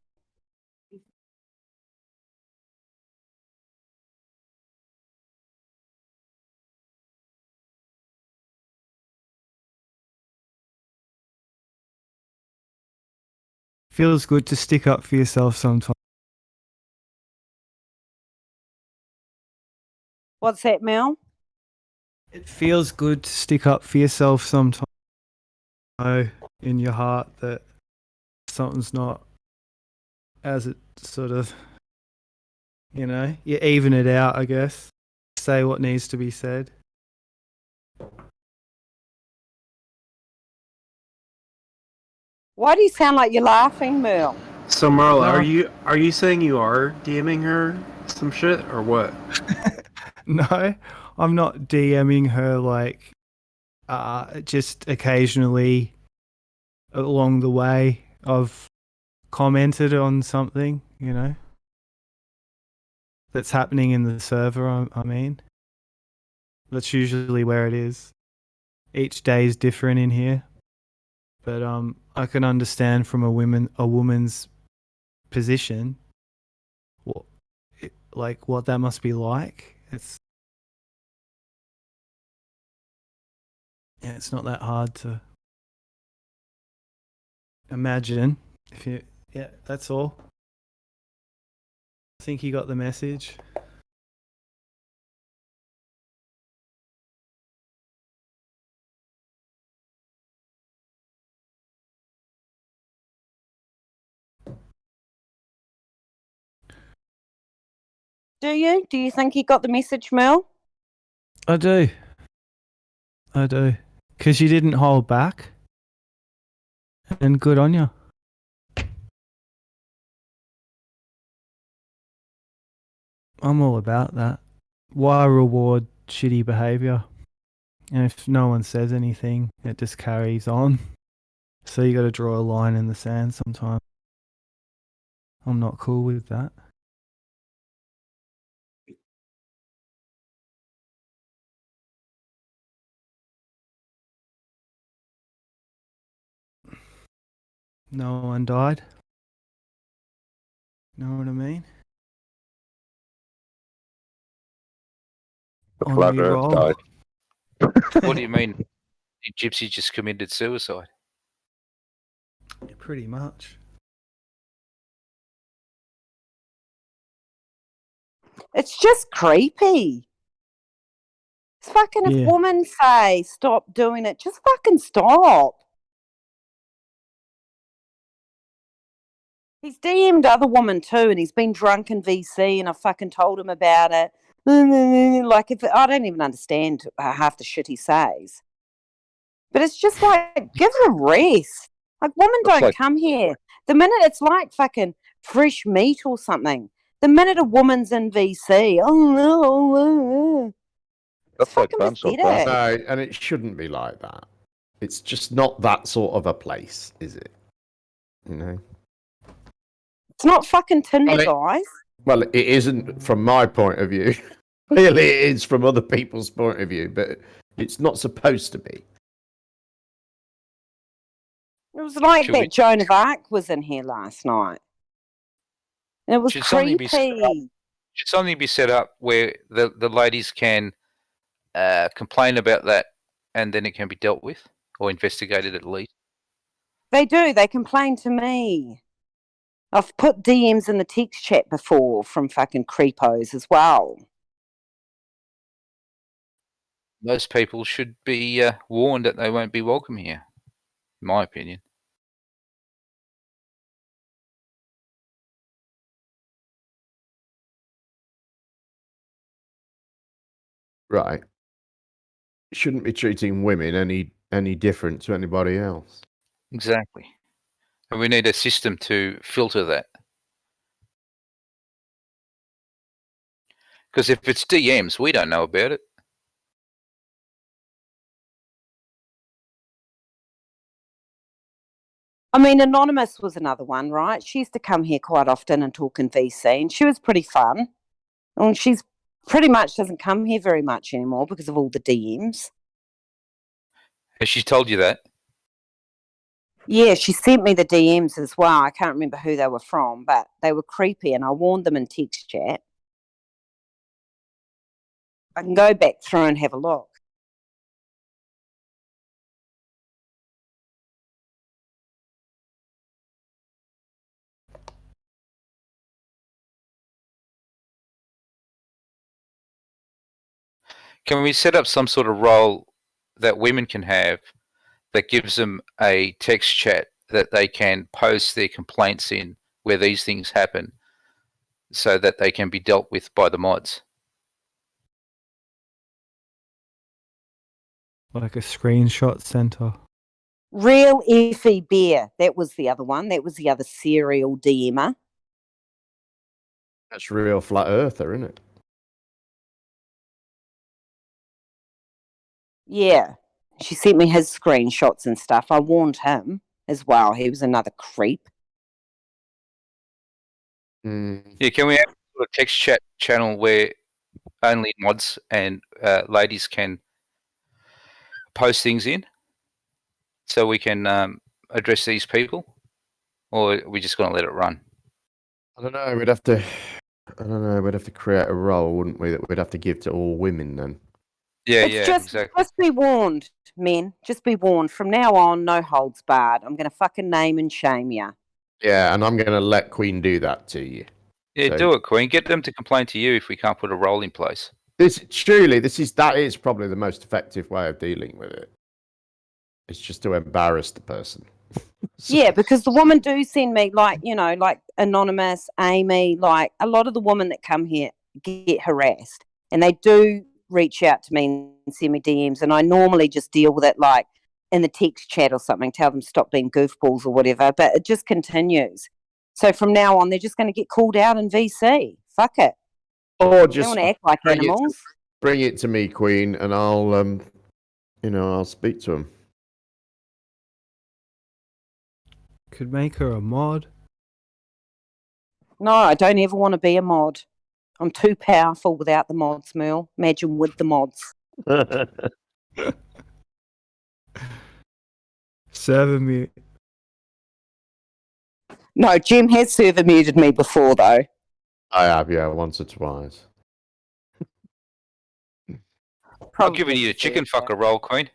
Feels good to stick up for yourself sometimes. What's that, Mel? It feels good to stick up for yourself sometimes. Know in your heart that something's not as it sort of, you even it out, I guess. Say what needs to be said. Why do you sound like you're laughing, Merle? So Merle, No. are you saying you are DMing her some shit or what? No, I'm not DMing her like just occasionally along the way I've commented on something, that's happening in the server, I mean. That's usually where it is. Each day is different in here. But I can understand from a woman's position what that must be like. It's not that hard to imagine. That's all. I think you got the message. Do you? Do you think he got the message, Mel? I do. Because you didn't hold back. And good on you. I'm all about that. Why reward shitty behaviour? And if no one says anything, it just carries on. So you got to draw a line in the sand sometimes. I'm not cool with that. No one died. Know what I mean? The On flat Earth reroll. died. What do you mean? Gypsy just committed suicide? Pretty much. It's just creepy. It's fucking if Yeah. women say stop doing it, just fucking stop. He's DM'd other women too, and he's been drunk in VC, and I fucking told him about it. Like, if I don't even understand half the shit he says. But it's just like, give him a rest. Like, women don't come here. The minute it's like fucking fresh meat or something. The minute a woman's in VC, That's like fucking bands of pathetic. No, and it shouldn't be like that. It's just not that sort of a place, is it? It's not fucking Tinder, guys. Well, it isn't from my point of view. Clearly, it is from other people's point of view, but it's not supposed to be. It was like that Joan of Arc was in here last night. And it was creepy. Should something be set up where the ladies can complain about that and then it can be dealt with or investigated at least? They do. They complain to me. I've put DMs in the text chat before from fucking creepos as well. Those people should be warned that they won't be welcome here, in my opinion. Right. Shouldn't be treating women any different to anybody else. Exactly. And we need a system to filter that. Because if it's DMs, we don't know about it. I mean, Anonymous was another one, right? She used to come here quite often and talk in VC, and she was pretty fun. And she's pretty much doesn't come here very much anymore because of all the DMs. Has she told you that? Yeah, she sent me the DMs as well. I can't remember who they were from, but they were creepy, and I warned them in text chat. I can go back through and have a look. Can we set up some sort of role that women can have that gives them a text chat that they can post their complaints in where these things happen so that they can be dealt with by the mods? Like a screenshot center. Real Effie Bear. That was the other one. That was the other serial DMer. That's real flat earther, isn't it? Yeah. She sent me his screenshots and stuff. I warned him as well. He was another creep. Yeah, can we have a text chat channel where only mods and ladies can post things in so we can address these people? Or are we just going to let it run? I don't know. We'd have to create a role, wouldn't we? That we'd have to give to all women then. Yeah, Exactly. Just be warned, men. Just be warned. From now on, no holds barred. I'm going to fucking name and shame you. Yeah, and I'm going to let Queen do that to you. Yeah, do it, Queen. Get them to complain to you if we can't put a role in place. That is probably the most effective way of dealing with it. It's just to embarrass the person. Yeah, because the women do send me, like, like Anonymous, Amy, like a lot of the women that come here get harassed, and they do reach out to me and send me DMs, and I normally just deal with it like in the text chat or something, tell them stop being goofballs or whatever, but it just continues. So from now on, they're just going to get called out in VC. Fuck it. Or They just want to act like animals. Bring it to me, Queen, and I'll I'll speak to him. Could make her a mod. No, I don't ever want to be a mod. I'm too powerful without the mods, Merle. Imagine with the mods. Server mute. No, Jim has server muted me before, though. I have, yeah, once or twice. I'm giving you a chicken fucker roll, Queen.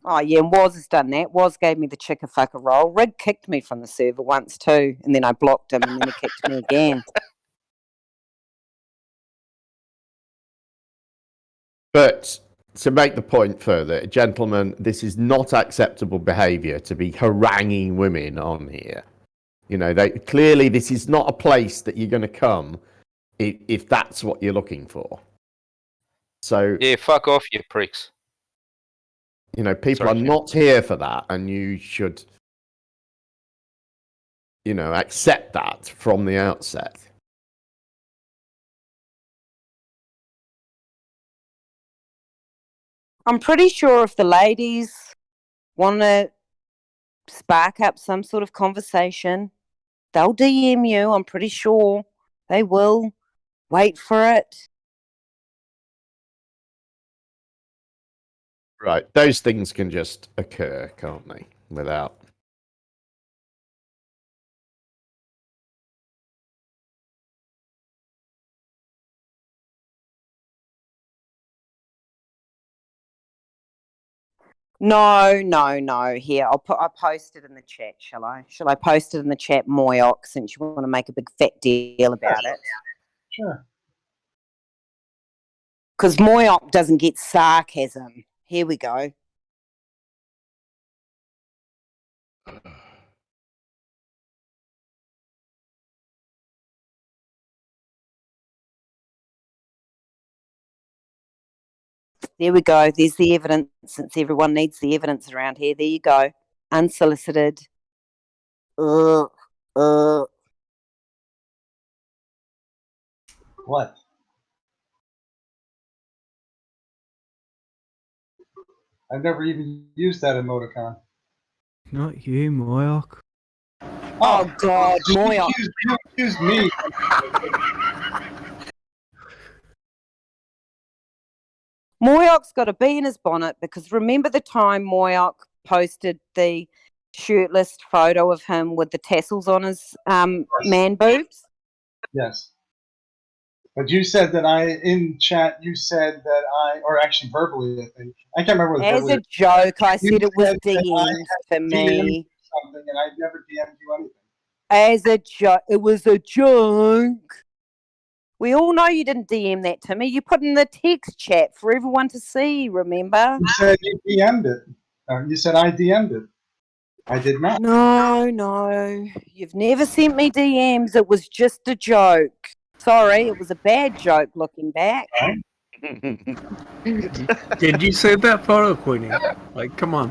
Oh, yeah, and Woz has done that. Woz gave me the chicken fucker roll. Rig kicked me from the server once, too, and then I blocked him, and then he kicked me again. But to make the point further, gentlemen, this is not acceptable behaviour to be haranguing women on here. Clearly this is not a place that you're going to come if that's what you're looking for. So yeah, fuck off, you pricks. People are not here for that, and you should, accept that from the outset. I'm pretty sure if the ladies want to spark up some sort of conversation, they'll DM you. I'm pretty sure they will. Wait for it. Right. Those things can just occur, can't they? Without. No. Here, I post it in the chat, shall I? Shall I post it in the chat, Moyoc, since you want to make a big fat deal about it? Sure. Because Moyoc doesn't get sarcasm. Here we go. There we go. There's the evidence, since everyone needs the evidence around here. There you go. Unsolicited. What? I've never even used that emoticon. Not you, Moyoc. Oh, God, Moyoc. You accused me. Moyoc's got a bee in his bonnet, because remember the time Moyoc posted the shirtless photo of him with the tassels on his man boobs. Yes. But you said that in chat, you said that or actually verbally, I think. I can't remember what As verbally. a joke, I You said it was said that I DMs had to DM'd me. something, and I never DM'd you anything. As a joke, it was a joke. We all know you didn't DM that to me. You put in the text chat for everyone to see, remember? You said you DM'd it. You said I DM'd it. I did not. No. You've never sent me DMs. It was just a joke. Sorry, it was a bad joke looking back. Did you save that photo, Queenie? Like, come on.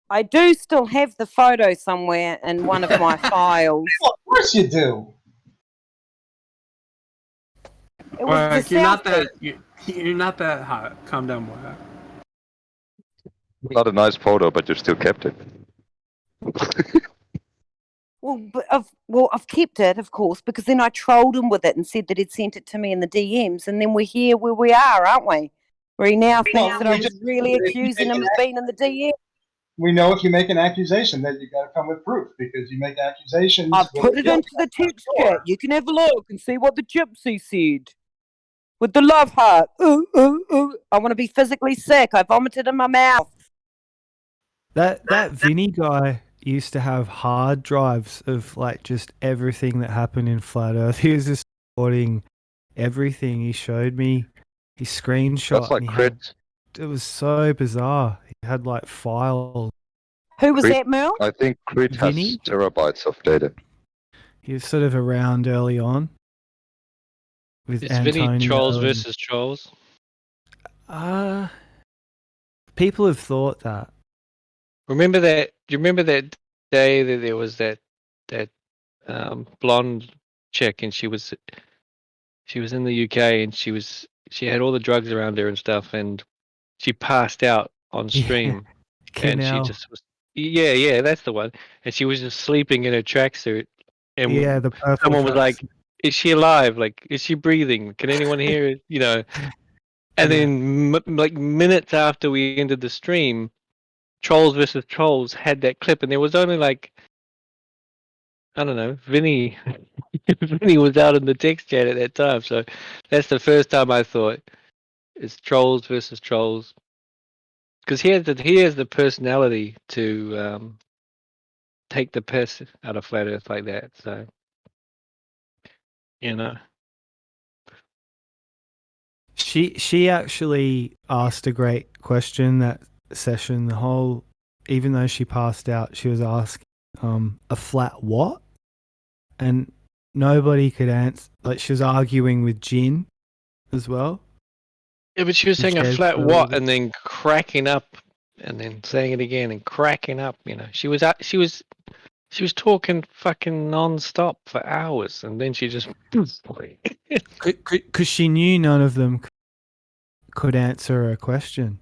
I do still have the photo somewhere in one of my files. Well, of course you do. It was Like, the you're not that hot. Calm down, boy. Not a nice photo, but you still kept it. Well, I've kept it, of course, because then I trolled him with it and said that he'd sent it to me in the DMs, and then we're here where we are, aren't we? Where he now thinks that I was really accusing him of being in the DM. We know if you make an accusation that you got to come with proof, because you make accusations. I've put it into the text chat. You can have a look and see what the gypsy said. With the love heart. Ooh, ooh, ooh. I want to be physically sick. I vomited in my mouth. That Vinny guy used to have hard drives of like just everything that happened in Flat Earth. He was just recording everything. He showed me his screenshot. That's like and Crit. it was so bizarre. He had like files. Who was Crit- that, Mel? I think Crit has Vinny? terabytes of data. He was sort of around early on. With Is Vinny Antonio trolls and- versus trolls? people have thought that. Remember that? Do you remember that day that there was that blonde chick, and she was in the UK, and she had all the drugs around her and stuff, and she passed out on stream, and she Canal. just was. Yeah, that's the one. And she was just sleeping in her tracksuit, and Yeah, the purple someone was like, tracksuit. "Is she alive? Like, is she breathing? Can anyone hear it?" You know. And then, like minutes after we ended the stream, Trolls versus Trolls had that clip, and there was only like, I don't know, Vinny was out in the text chat at that time, so that's the first time I thought it's Trolls versus Trolls, because he has the personality to take the piss out of Flat Earth like that. So, you know. She actually asked a great question that session. Even though she passed out, she was asking a flat what, and nobody could answer. Like, she was arguing with Jin as well. Yeah, but she was saying a Jez flat for a what, little and then cracking up, and then saying it again and cracking up. You know, she was talking fucking non-stop for hours, and then she just because she knew none of them could answer her question.